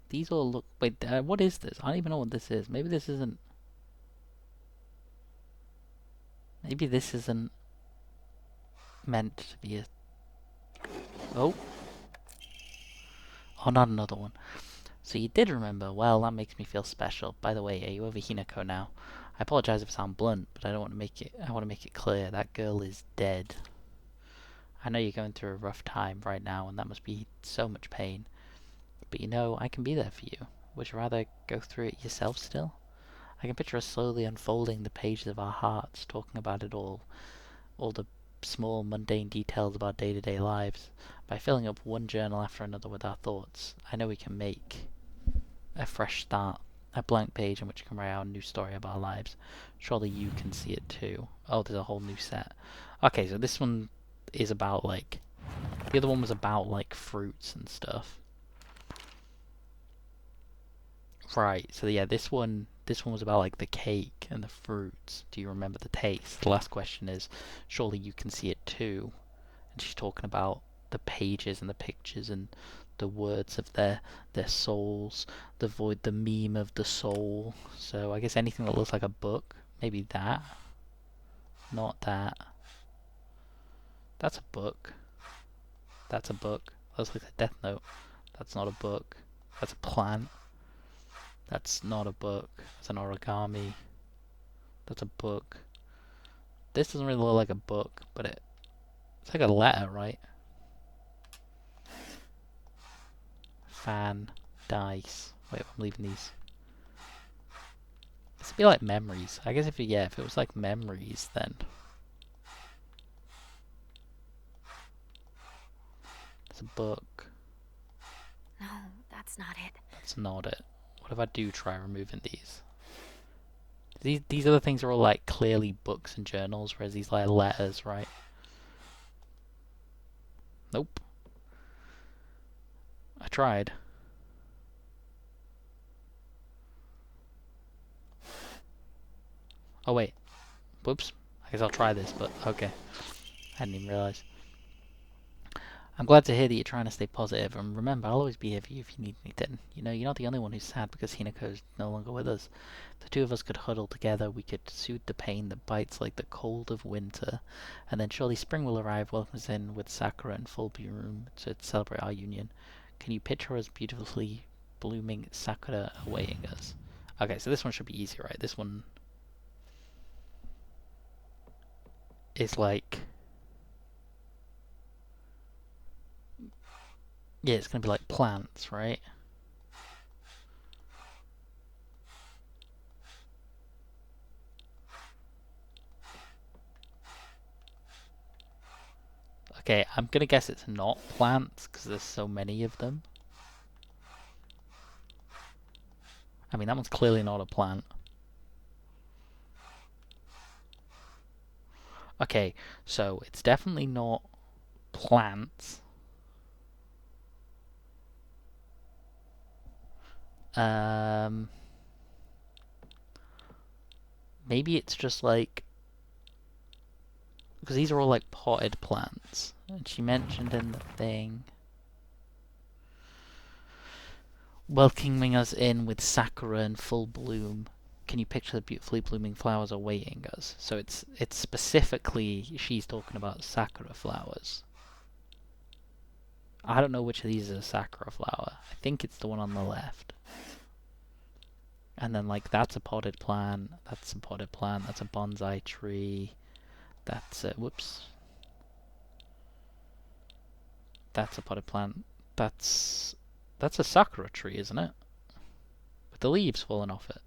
Speaker 1: These all look... Wait, what is this? I don't even know what this is. Maybe this isn't... Maybe this isn't meant to be a... Oh. Oh, not another one. So you did remember. Well, that makes me feel special. By the way, are you over Hinako now? I apologize if I sound blunt, but I don't want to make it... I want to make it clear. That girl is dead. I know you're going through a rough time right now, and that must be so much pain. But you know, I can be there for you. Would you rather go through it yourself still? I can picture us slowly unfolding the pages of our hearts, talking about it all the small, mundane details of our day-to-day lives. By filling up one journal after another with our thoughts, I know we can make a fresh start, a blank page in which we can write our new story of our lives. Surely you can see it too. Oh, there's a whole new set. Okay, so this one is about, like... The other one was about, like, fruits and stuff. Right, so yeah, this one was about like the cake and the fruits. Do you remember the taste? The last question is, surely you can see it too. And she's talking about the pages and the pictures and the words of their souls, the void, the meme of the soul. So I guess anything that looks like a book, maybe that. Not that. That's a book. That's a book. That looks like a Death Note. That's not a book. That's a plant. That's not a book. That's an origami. That's a book. This doesn't really look like a book, but it's like a letter, right? Fan. Dice. Wait, I'm leaving these. This would be like memories. I guess if it was like memories, then... It's a book.
Speaker 7: No, that's not it.
Speaker 1: That's not it. What if I do try removing these? These other things are all like clearly books and journals, whereas these like letters, right? Nope. I tried. Oh wait. Whoops. I guess I'll try this, but okay. I hadn't even realised. I'm glad to hear that you're trying to stay positive, and remember, I'll always be here for you if you need anything. You know, you're not the only one who's sad because Hinako's no longer with us. If the two of us could huddle together, we could soothe the pain that bites like the cold of winter, and then surely spring will arrive, welcome us in with sakura in full bloom to celebrate our union. Can you picture us beautifully blooming sakura awaiting us? Okay, so this one should be easy, right? This one is like... Yeah, it's gonna be like plants, right? Okay, I'm gonna guess it's not plants, because there's so many of them. I mean, that one's clearly not a plant. Okay, so it's definitely not plants. Maybe it's just like, because these are all like potted plants, and she mentioned in the thing, welcoming us in with sakura in full bloom. Can you picture the beautifully blooming flowers awaiting us? So it's specifically, she's talking about sakura flowers. I don't know which of these is a sakura flower. I think it's the one on the left. And then like that's a potted plant, that's a potted plant, that's a bonsai tree, that's a, whoops. That's a potted plant. That's a sakura tree, isn't it? With the leaves falling off it.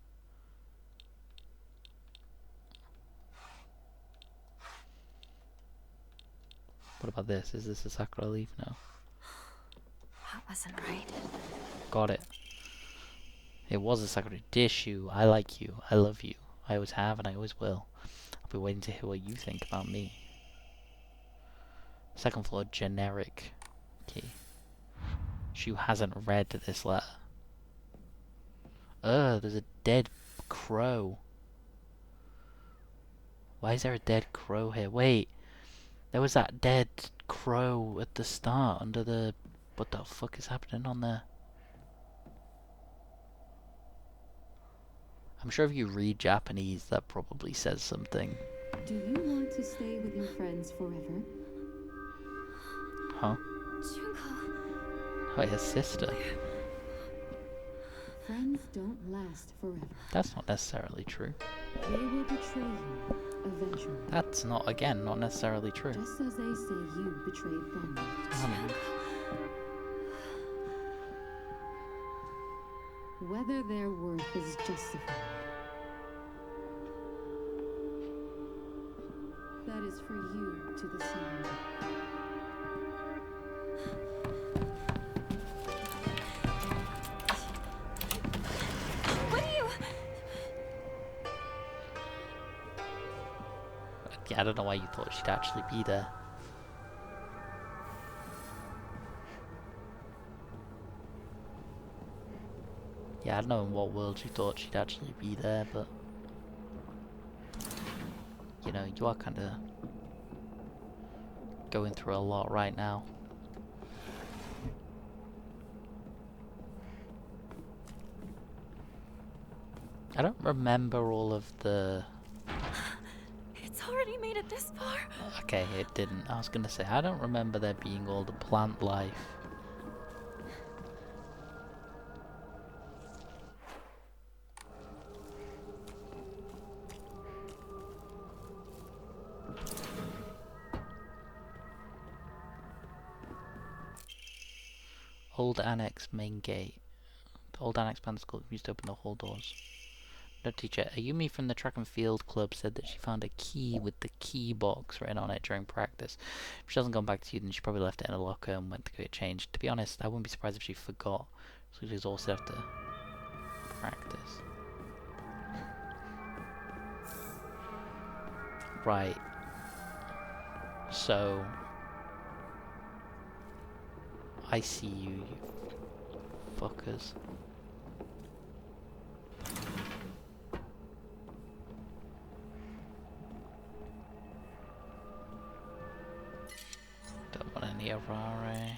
Speaker 1: What about this? Is this a sakura leaf? No.
Speaker 7: That wasn't right.
Speaker 1: Got it. It was a sakura. Dishu, I like you. I love you. I always have and I always will. I'll be waiting to hear what you think about me. Second floor, generic key. Shu hasn't read this letter. There's a dead crow. Why is there a dead crow here? Wait, there was that dead crow at the start under the... What the fuck is happening on there? I'm sure if you read Japanese, that probably says something.
Speaker 8: Do you want to stay with your friends forever?
Speaker 1: Huh?
Speaker 2: Junko.
Speaker 1: Oh, his sister.
Speaker 8: Friends don't last forever.
Speaker 1: That's not necessarily true.
Speaker 8: They will betray you eventually.
Speaker 1: That's not, again, not necessarily true.
Speaker 8: Just as they say you betrayed them. Whether their worth is justified. That is for you to decide.
Speaker 2: What are you...
Speaker 1: Yeah, I don't know why you thought she'd actually be there. Yeah, I don't know in what world you thought she'd actually be there, but... You know, you are kind of... going through a lot right now. I don't remember all of the...
Speaker 2: It's already made it this far.
Speaker 1: Okay, it didn't. I was gonna say, I don't remember there being all the plant life. Old Annex main gate. The old Annex band school used to open the hall doors. No teacher, Ayumi from the track and field club said that she found a key with the key box written on it during practice. If she hasn't gone back to you, then she probably left it in a locker and went to go get changed. To be honest, I wouldn't be surprised if she forgot. So she's also have to practice. Right. So... I see you, you fuckers. Don't want any Arare.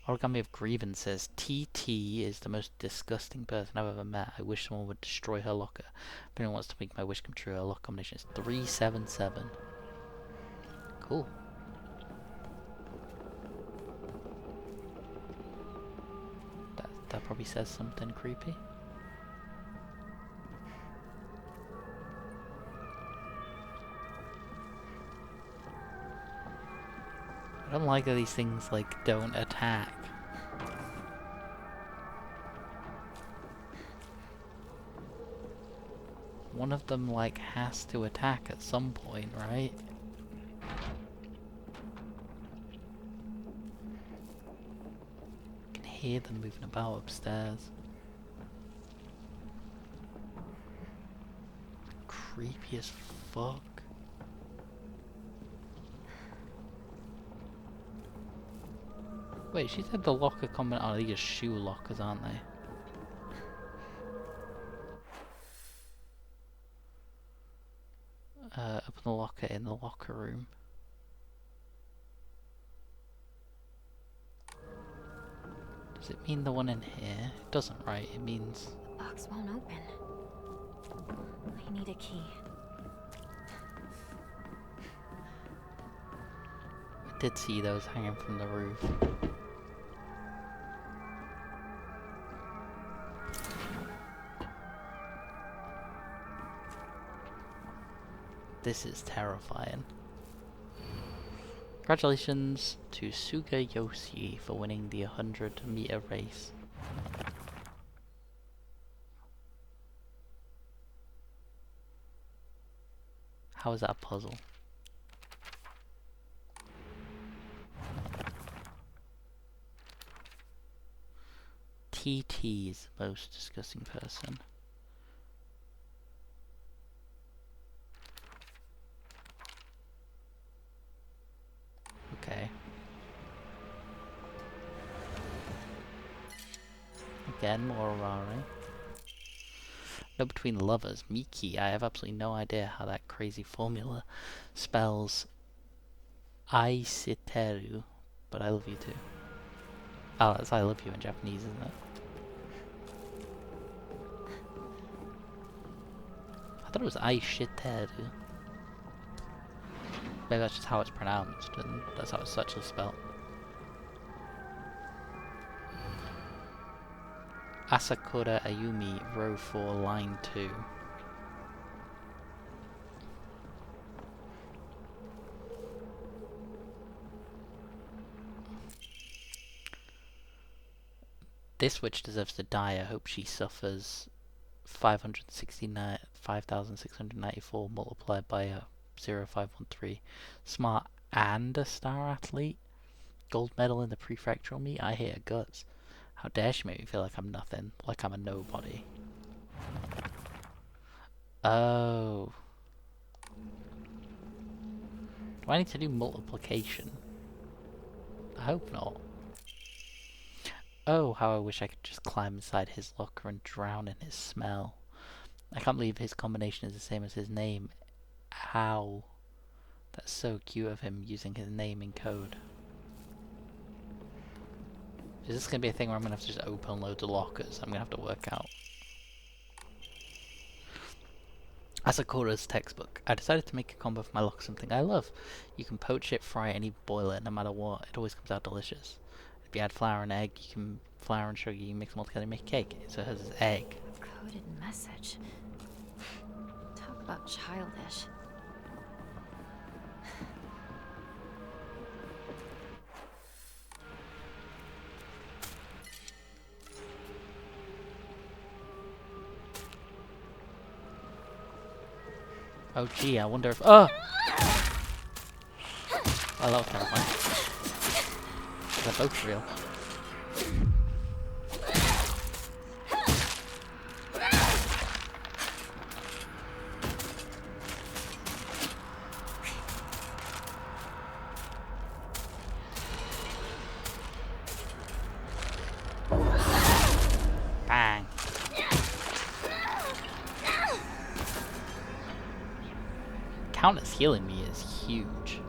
Speaker 1: Origami of Grievances. TT is the most disgusting person I've ever met. I wish someone would destroy her locker. If anyone wants to make my wish come true, her locker combination is 377. Cool. That probably says something creepy. I don't like that these things, like, don't attack. One of them, like, has to attack at some point, right? I can hear them moving about upstairs. Creepy as fuck. Wait, she said the locker comment. Oh, these are shoe lockers, aren't they? Open the locker in the locker room. Does it mean the one in here? It doesn't, right? It means...
Speaker 7: The box won't open. I need a key.
Speaker 1: I did see those hanging from the roof. This is terrifying. Congratulations to Suga Yoshi for winning the 100-meter race. How is that a puzzle? TT is the most disgusting person. Okay. Again, more Arare. No, between lovers. Miki, I have absolutely no idea how that crazy formula spells Aisiteru, but I love you too. Oh, that's I love you in Japanese, isn't it? I thought it was Aishiteru. Maybe that's just how it's pronounced, and that's how it's actually spelled. Asakura Ayumi, row 4, line 2. This witch deserves to die. I hope she suffers 5,694 multiplied by a 0513. Smart and a star athlete. Gold medal in the prefectural meet. I hate her guts. How dare she make me feel like I'm nothing, like I'm a nobody. Oh. Do I need to do multiplication? I hope not. Oh, how I wish I could just climb inside his locker and drown in his smell. I can't believe his combination is the same as his name. How? That's so cute of him using his name in code. Is this going to be a thing where I'm going to have to just open loads of lockers? I'm going to have to work out. Asakura's textbook. I decided to make a combo for my locker something I love. You can poach it, fry it, and even boil it, no matter what. It always comes out delicious. If you add flour and egg, you can flour and sugar, you can mix them all together and make a cake. So it has this egg.
Speaker 7: Coded message. Talk about childish.
Speaker 1: Oh gee, I wonder if... Oh! Oh, that was terrifying. They're both real. Bang. Countess healing me is huge.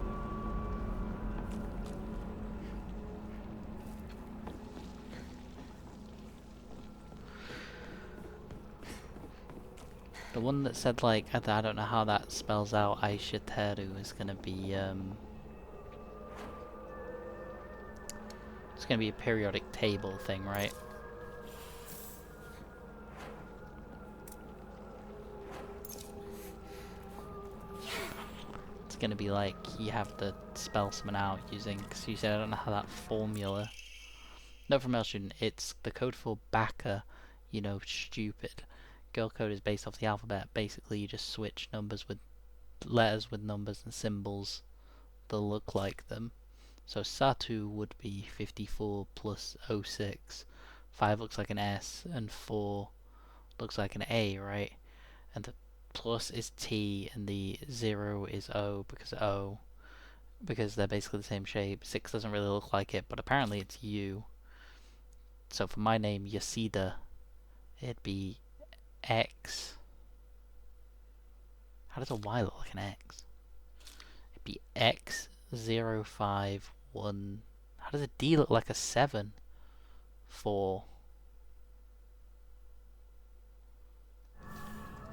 Speaker 1: The one that said like, I don't know how that spells out Aishiteru is gonna be it's gonna be a periodic table thing, right? It's gonna be like you have to spell something out using, because you said I don't know how that formula. Note from male student, it's the code for Baka, you know, stupid. Girl code is based off the alphabet. Basically you just switch numbers with letters with numbers and symbols that look like them. So Satu would be 54 plus 06. 5 looks like an S and 4 looks like an A, right? And the plus is T and the 0 is O because O. because they're basically the same shape. 6 doesn't really look like it, but apparently it's U. So for my name, Yasida, it'd be X. How does a Y look like an X? It'd be X051. How does a D look like a 7? 4.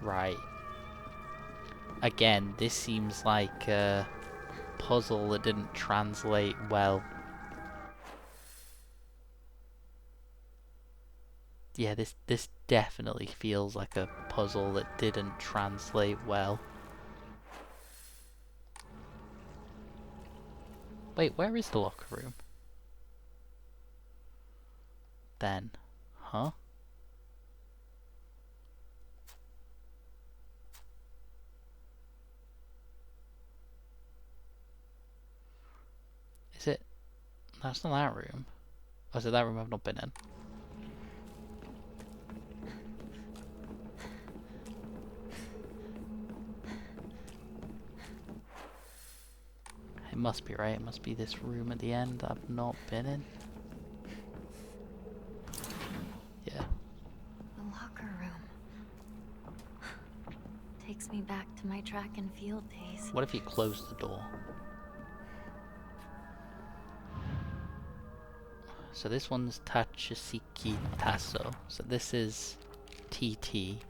Speaker 1: Right. Again, this seems like a puzzle that didn't translate well. Yeah, this definitely feels like a puzzle that didn't translate well. Wait, where is the locker room? Then. Huh? Is it? That's not that room. Oh, is it that room I've not been in? It must be, right? It must be this room at the end that I've not been in. Yeah.
Speaker 7: The locker room. Takes me back to my track and field days.
Speaker 1: What if you close the door? So this one's Tachisuki Tasso. So this is TT.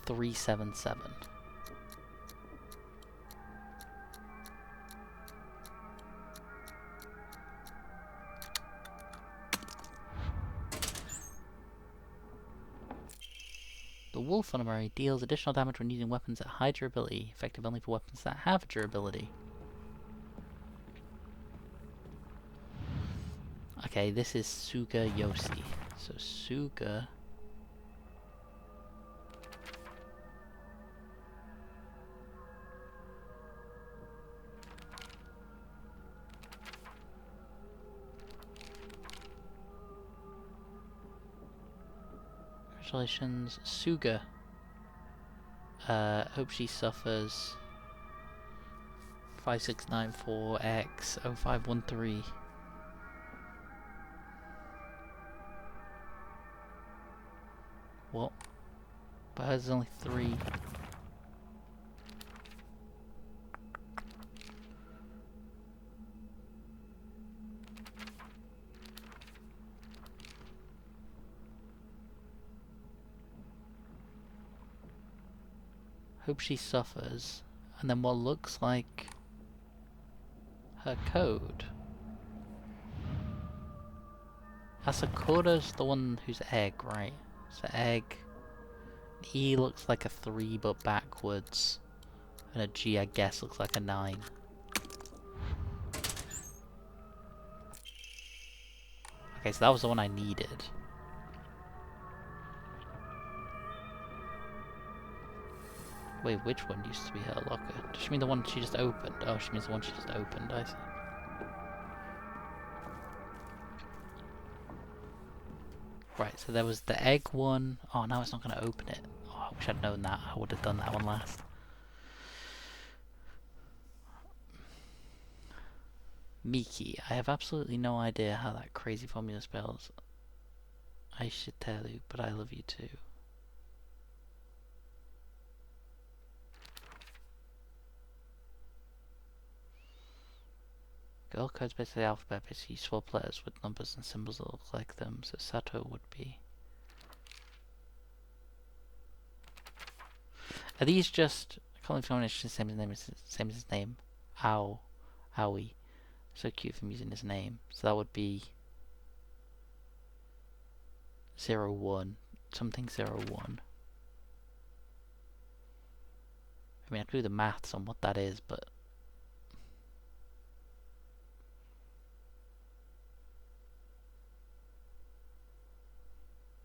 Speaker 1: $377. The Wolf Armory deals additional damage when using weapons at high durability, effective only for weapons that have durability. Okay, this is Suga Yoshi. So Suga... Congratulations, Suga. Hope she suffers. 5694X0513. What? But there's only 3. Hope she suffers. And then what looks like her code. Asakura's the one who's egg, right? So egg. E looks like a 3 but backwards. And a G, I guess, looks like a 9. Okay, so that was the one I needed. Wait, which one used to be her locker? Does she mean the one she just opened? Oh, she means the one she just opened, I see. Right, so there was the egg one. Oh, now it's not going to open it. Oh, I wish I'd known that. I would have done that one last. Miki. I have absolutely no idea how that crazy formula spells. I should tell you, but I love you too. Girl codes based on the alphabet basically swap letters with numbers and symbols that look like them, so Sato would be. Are these just calling combination same as his name? Ow. Owie. So cute for him using his name. So that would be 01. Something 01. I mean I could do the maths on what that is, but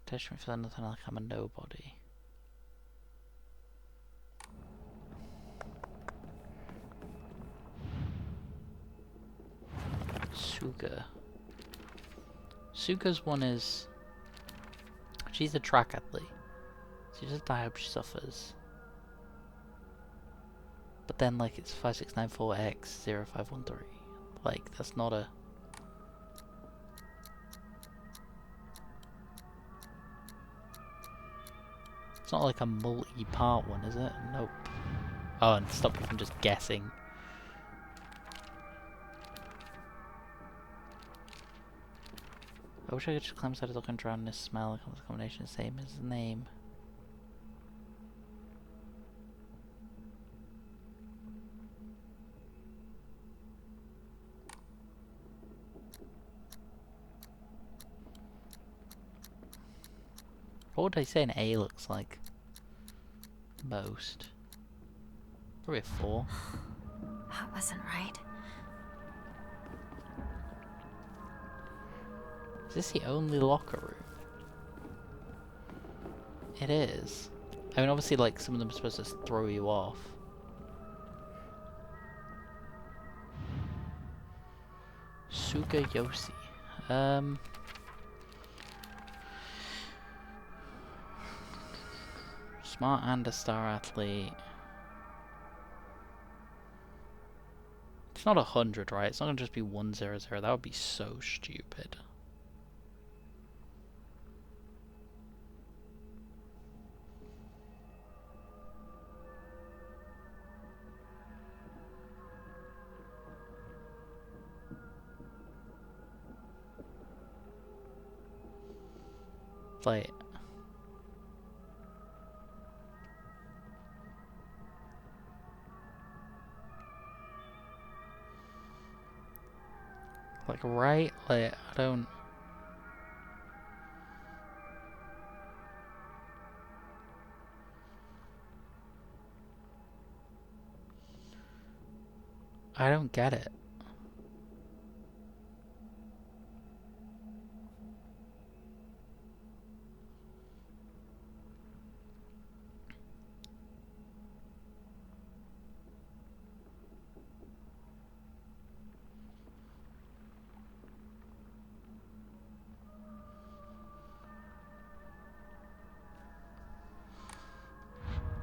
Speaker 1: touch me for nothing like I'm a nobody. Suga. Suga's one is... She's a track athlete. So just die, hope she suffers. But then, like, it's 5694X0513. Like, that's not a... It's not like a multi-part one, is it? Nope. Oh, and stop you from just guessing. I wish I could just climb inside his look and drown in his smell. The combination is the same as his name. What would I say an A looks like? Most. Probably a 4.
Speaker 7: That wasn't right.
Speaker 1: Is this the only locker room? It is. I mean, obviously, like, some of them are supposed to throw you off. Sugayoshi. Smart and a star athlete. It's not 100, right? It's not gonna just be 100. That would be so stupid. Like, right? Like, I don't... I don't get it.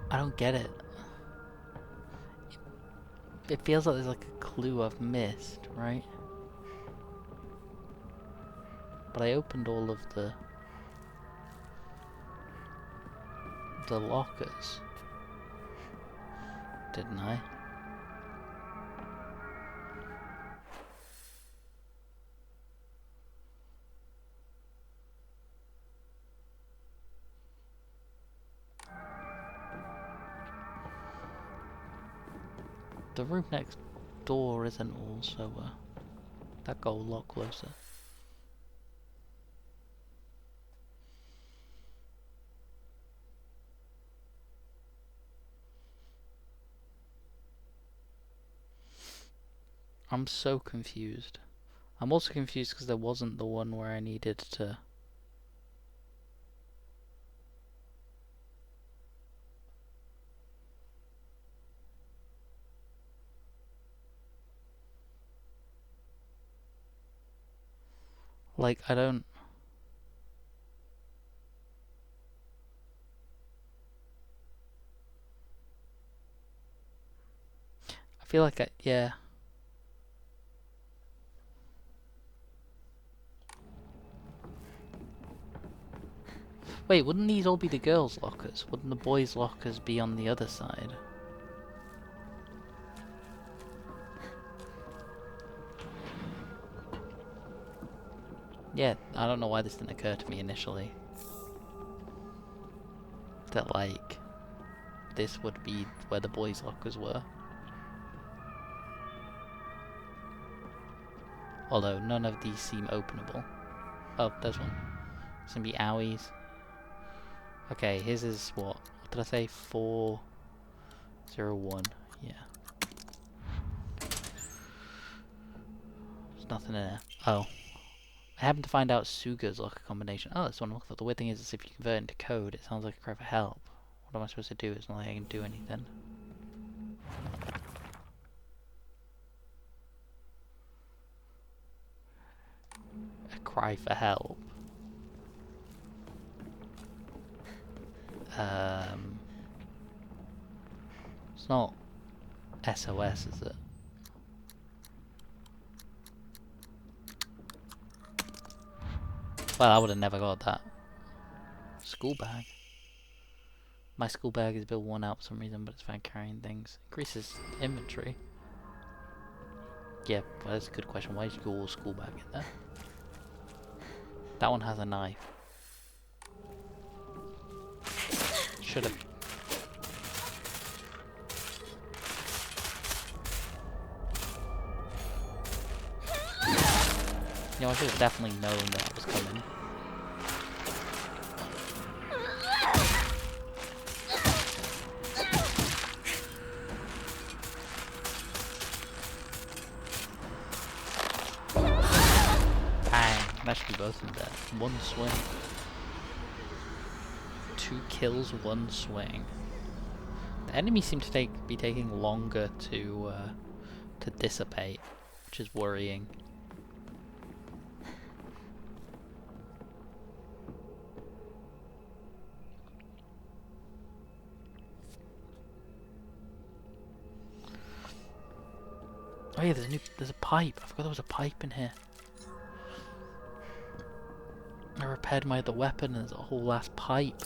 Speaker 1: I don't get it. It feels like there's like a clue I've missed, right? But I opened all of the lockers, didn't I? The room next door isn't also that got a lot closer. I'm so confused. I'm also confused because there wasn't the one where I needed to... Like, I don't... I feel like yeah. Wait, wouldn't these all be the girls' lockers? Wouldn't the boys' lockers be on the other side? Yeah, I don't know why this didn't occur to me initially. That, like, this would be where the boys' lockers were. Although, none of these seem openable. Oh, there's one. It's gonna be owies. Okay, his is what? What did I say? 401. Yeah. There's nothing in there. Oh. I happened to find out Suga's locker combination. Oh, that's one I'm looking for. The weird thing is if you convert it into code, it sounds like a cry for help. What am I supposed to do? It's not like I can do anything. A cry for help. It's not SOS, is it? Well, I would have never got that. School bag. My school bag is a bit worn out for some reason, but it's fine carrying things. Increases inventory. Yeah, well, that's a good question. Why did your school bag in there? That one has a knife. Should have. You know, I should have definitely known that was coming. Bang! That should be both of them dead. One swing. 2 kills, 1 swing. The enemies seem to be taking longer to dissipate, which is worrying. Oh yeah, there's a pipe. I forgot there was a pipe in here. I repaired my other weapon and there's a whole ass pipe.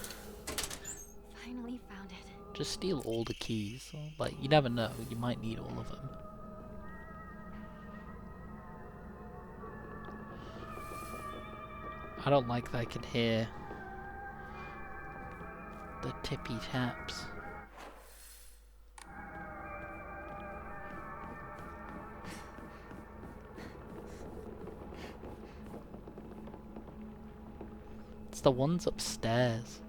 Speaker 7: Finally found it.
Speaker 1: Just steal all the keys. Like, you never know, you might need all of them. I don't like that I can hear the tippy taps. It's the ones upstairs.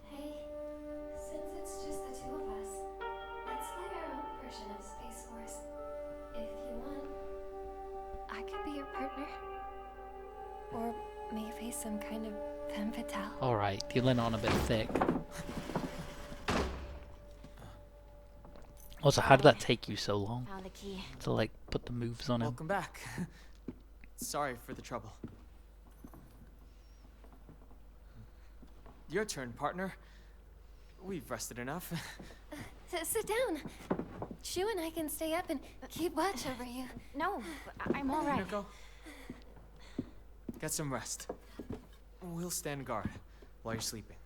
Speaker 2: Hey, since it's just the two of us, let's play our own version of Space Force. If you want, I could be your partner. Or may face some kind of femme fatale.
Speaker 1: Alright, dealing on a bit thick. Also, how did that take you so long
Speaker 7: Found a key.
Speaker 1: to like put the moves on him?
Speaker 5: Welcome back. Sorry for the trouble. Your turn, partner. We've rested enough.
Speaker 2: Sit down. Shu and I can stay up and keep watch over you.
Speaker 7: No, I'm all right.
Speaker 5: Go. Get some rest. We'll stand guard while you're sleeping.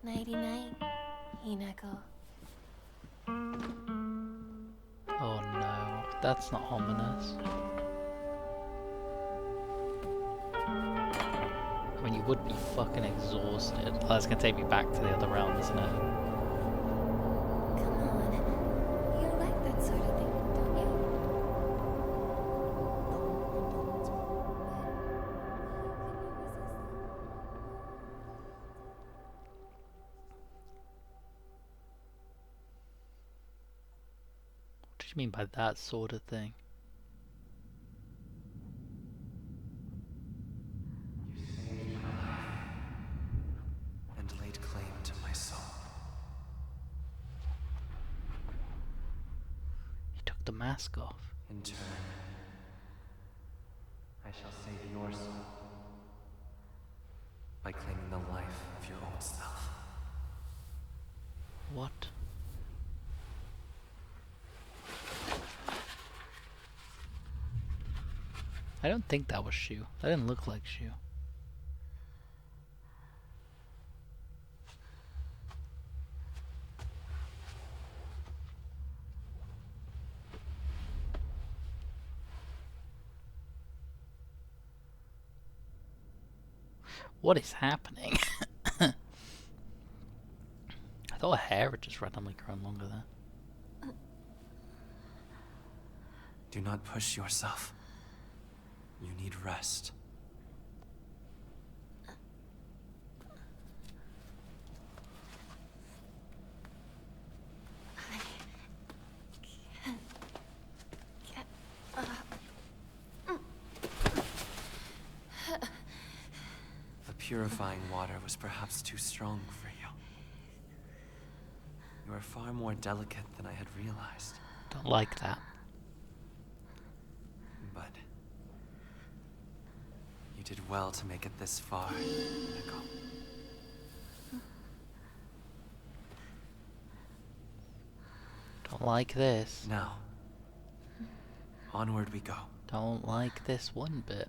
Speaker 2: Nighty night, Hinako.
Speaker 1: Oh no, that's not ominous. I mean, you would be fucking exhausted. Oh, that's gonna take me back to the other realm, isn't it?
Speaker 2: Come on. You like that sort of thing, don't you?
Speaker 1: What do you mean by that sort of thing?
Speaker 9: And laid claim to my soul.
Speaker 1: He took the mask off.
Speaker 9: In turn, I shall save your soul by claiming the life of your old self.
Speaker 1: What? I don't think that was Shu. That didn't look like Shu. What is happening? I thought her hair had just randomly grown longer there.
Speaker 9: Do not push yourself. You need rest. The purifying water was perhaps too strong for you. You are far more delicate than I had realized.
Speaker 1: Don't like that.
Speaker 9: But did well to make it this far, Nicole.
Speaker 1: Don't like this.
Speaker 9: Now, onward we go.
Speaker 1: Don't like this one bit.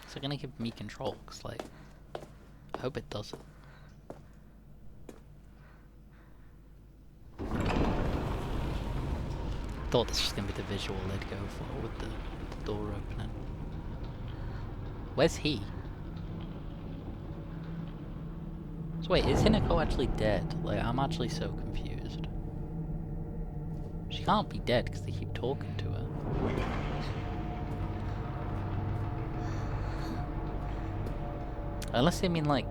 Speaker 1: Is it gonna give me control? 'Cause, like, I hope it doesn't. Thought this was gonna be the visual they'd go for with the door opening. Where's he? So wait, is Hinako actually dead? Like, I'm actually so confused. She can't be dead because they keep talking to her. Unless they mean, like,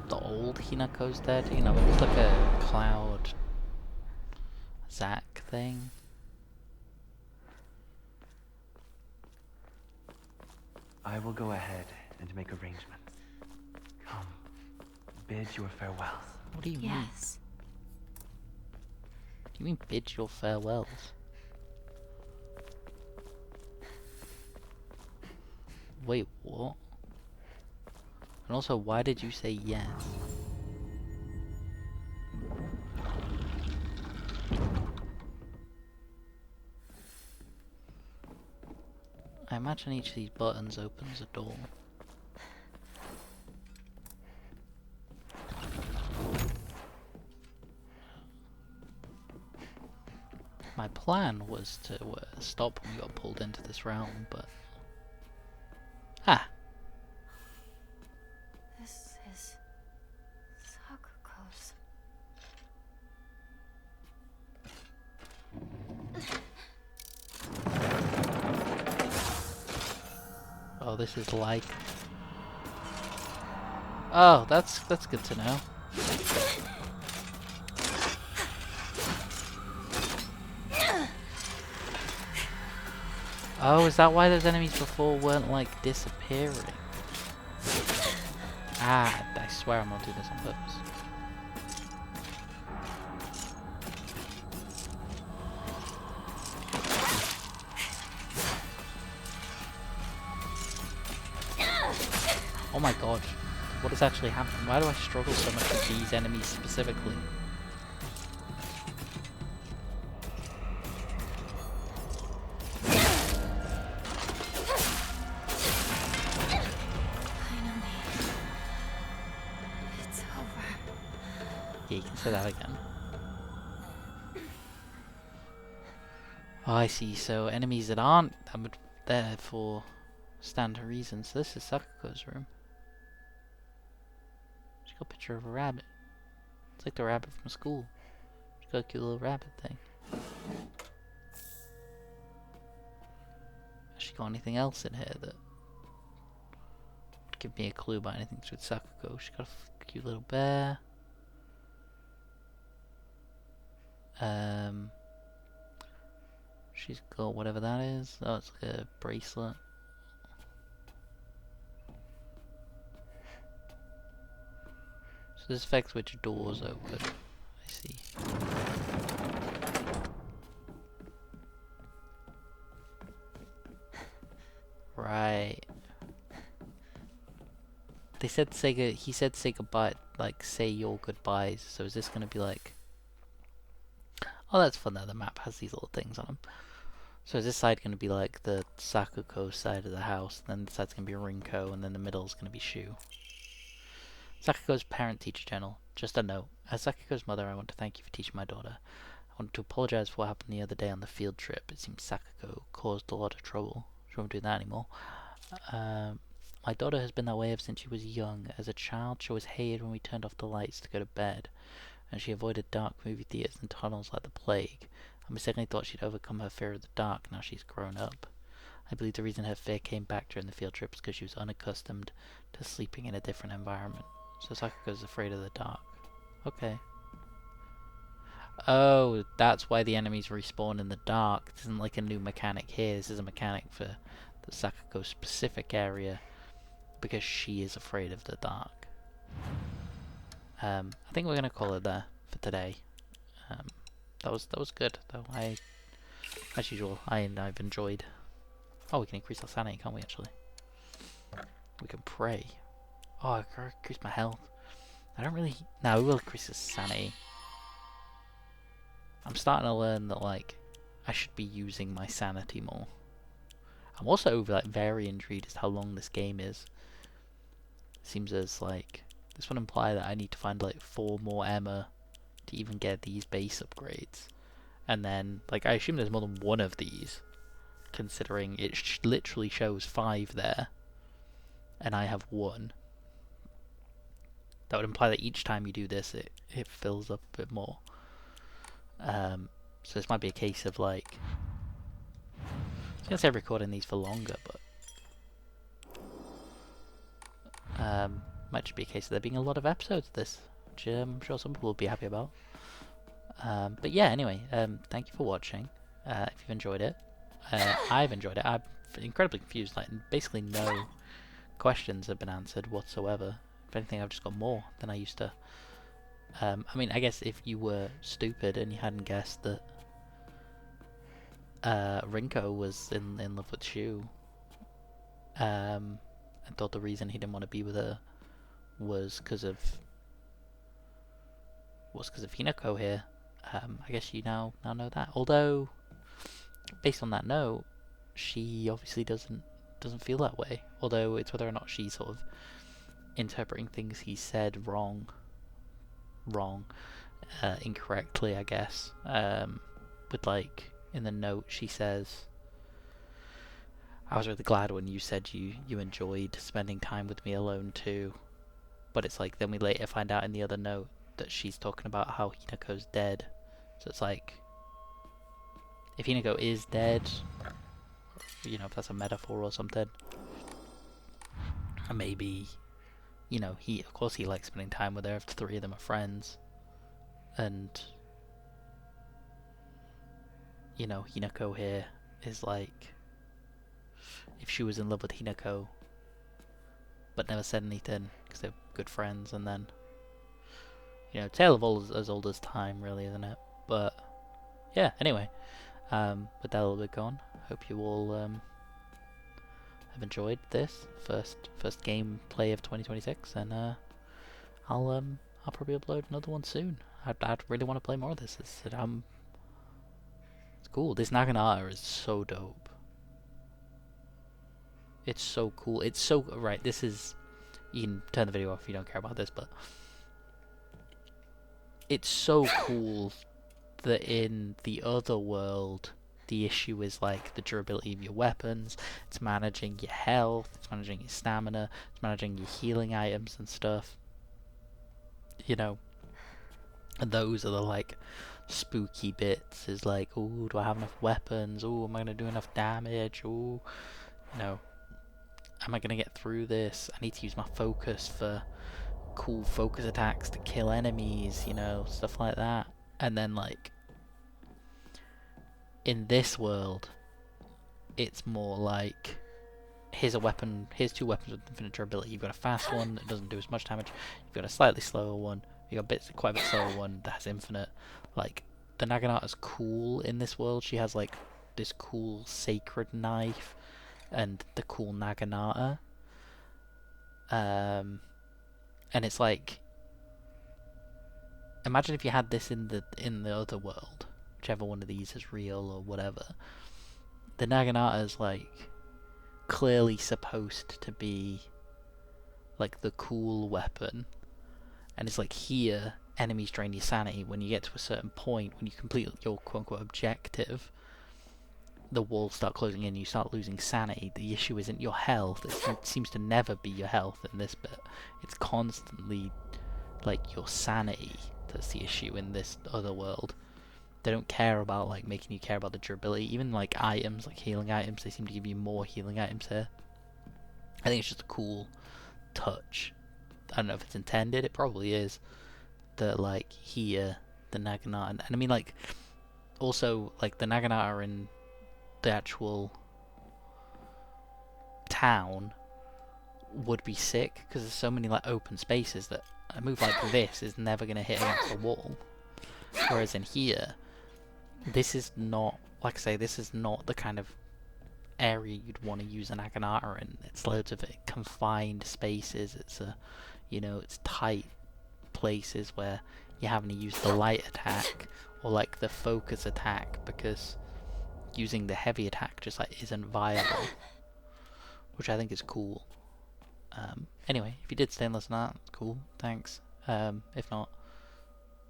Speaker 1: the old Hinako's dead, you know, it was like a Cloud Zack thing.
Speaker 9: I will go ahead and make arrangements. Come, bid your farewells.
Speaker 1: What do you mean?
Speaker 7: Yes.
Speaker 1: Do you mean bid your farewells? Wait, what? And also, why did you say yes? I imagine each of these buttons opens a door. My plan was to stop when we got pulled into this realm, but... Ah!
Speaker 7: This is Sakuko's.
Speaker 1: Oh, this is like... Oh, that's good to know. Oh, is that why those enemies before weren't, like, disappearing? Ah, I swear I'm not doing this on purpose. Oh my god. What is actually happening? Why do I struggle so much with these enemies specifically? Yeah, you can say that again. Oh, I see. So enemies that aren't there for standard reasons. So this is Sakuko's room. She's got a picture of a rabbit. It's like the rabbit from school. She's got a cute little rabbit thing. Has she got anything else in here that would give me a clue about anything to do with Sakuko? She's got a cute little bear. She's got whatever that is. Oh, it's like a bracelet. So this affects which doors open. I see. Right. They said he said say goodbye, like say your goodbyes. So is this gonna be like... Oh, that's fun that the map has these little things on them. So is this side going to be like the Sakuko side of the house, and then this side's going to be Rinko, and then the middle is going to be Shu. Sakuko's parent-teacher channel. Just a note. As Sakuko's mother, I want to thank you for teaching my daughter. I want to apologize for what happened the other day on the field trip. It seems Sakuko caused a lot of trouble. She won't do that anymore. My daughter has been that way ever since she was young. As a child, she always hated when we turned off the lights to go to bed, and she avoided dark movie theaters and tunnels like the plague. I mistakenly thought she'd overcome her fear of the dark now she's grown up. I believe the reason her fear came back during the field trip is because she was unaccustomed to sleeping in a different environment. So Sakuko's afraid of the dark. Okay. Oh, that's why the enemies respawn in the dark. This isn't like a new mechanic here. This is a mechanic for the Sakako specific area because she is afraid of the dark. I think we're gonna call it there for today. That was good though. As usual, I've enjoyed. Oh, we can increase our sanity, can't we? Actually, we can pray. Oh, I can increase my health. I don't really. No, we will increase the sanity. I'm starting to learn that like I should be using my sanity more. I'm also like very intrigued as to how long this game is. Seems as like this would imply that I need to find like 4 more Emma to even get these base upgrades, and then like I assume there's more than one of these, considering it literally shows 5 there, and I have 1. That would imply that each time you do this, it fills up a bit more. So this might be a case of like, I was gonna say recording these for longer, but might just be a case of there being a lot of episodes of this, which I'm sure some people will be happy about. But yeah, anyway, thank you for watching. If you've enjoyed it, I've enjoyed it. I'm incredibly confused. Like basically no questions have been answered whatsoever. If anything, I've just got more than I used to. I mean, I guess if you were stupid and you hadn't guessed that Rinko was in love with Shu, and thought the reason he didn't want to be with her was because of Hinako here, I guess you now know that. Although, based on that note, she obviously doesn't feel that way. Although it's whether or not she's sort of interpreting things he said incorrectly, I guess. With like in the note she says, I was really glad when you said you enjoyed spending time with me alone too. But it's like then we later find out in the other note that she's talking about how Hinako's dead. So it's like, if Hinako is dead, you know, if that's a metaphor or something, and maybe, you know, of course he likes spending time with her if the 3 of them are friends, and you know, Hinako here is like, if she was in love with Hinako but never said anything because they're good friends, and then, you know, tale of as old as time, really, isn't it? But yeah, anyway, with that a little bit gone, hope you all have enjoyed this first gameplay of 2026, and I'll probably upload another one soon. I'd really want to play more of this. It's cool. This Naginata is so dope. It's so cool. It's so right. This is, you can turn the video off if you don't care about this, but it's so cool that in the other world, the issue is like the durability of your weapons, it's managing your health, it's managing your stamina, it's managing your healing items and stuff. You know, and those are the like spooky bits, is like, oh, do I have enough weapons? Oh, am I gonna do enough damage? Oh, you know, am I gonna get through this? I need to use my focus for cool focus attacks to kill enemies, you know, stuff like that. And then like, in this world, it's more like, here's a weapon, here's 2 weapons with infinite durability. You've got a fast one that doesn't do as much damage. You've got a slightly slower one. You've got quite a bit slower one that has infinite. Like, the Naginata's cool in this world. She has like this cool sacred knife and the cool Naginata. And it's like, imagine if you had this in the other world, whichever one of these is real or whatever. The Naginata is like clearly supposed to be like the cool weapon, and it's like, here enemies drain your sanity. When you get to a certain point, when you complete your quote-unquote objective, the walls start closing in, you start losing sanity. The issue isn't your health. It seems to never be your health in this bit. It's constantly like your sanity that's the issue in this other world. They don't care about like making you care about the durability. Even like items, like healing items, they seem to give you more healing items here. I think it's just a cool touch. I don't know if it's intended, it probably is, that like here the Naginata, and I mean like also like the Naginata in the actual town would be sick because there's so many like open spaces that a move like this is never going to hit against the wall. Whereas in here, this is not, like I say, this is not the kind of area you'd want to use an Naginata in. It's loads of confined spaces. It's it's tight places where you're having to use the light attack or like the focus attack because using the heavy attack just like isn't viable, which I think is cool. Anyway, if you did stay and listen to that, cool, thanks. If not,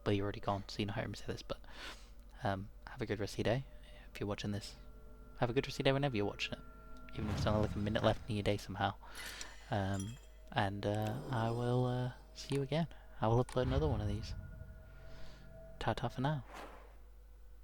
Speaker 1: well, you're already gone, so you know how to say this, but have a good rest of your day. If you're watching this, have a good rest of your day whenever you're watching it, even if it's only like a minute left in your day somehow. And I will see you again. I will upload another one of these. Ta-ta for now.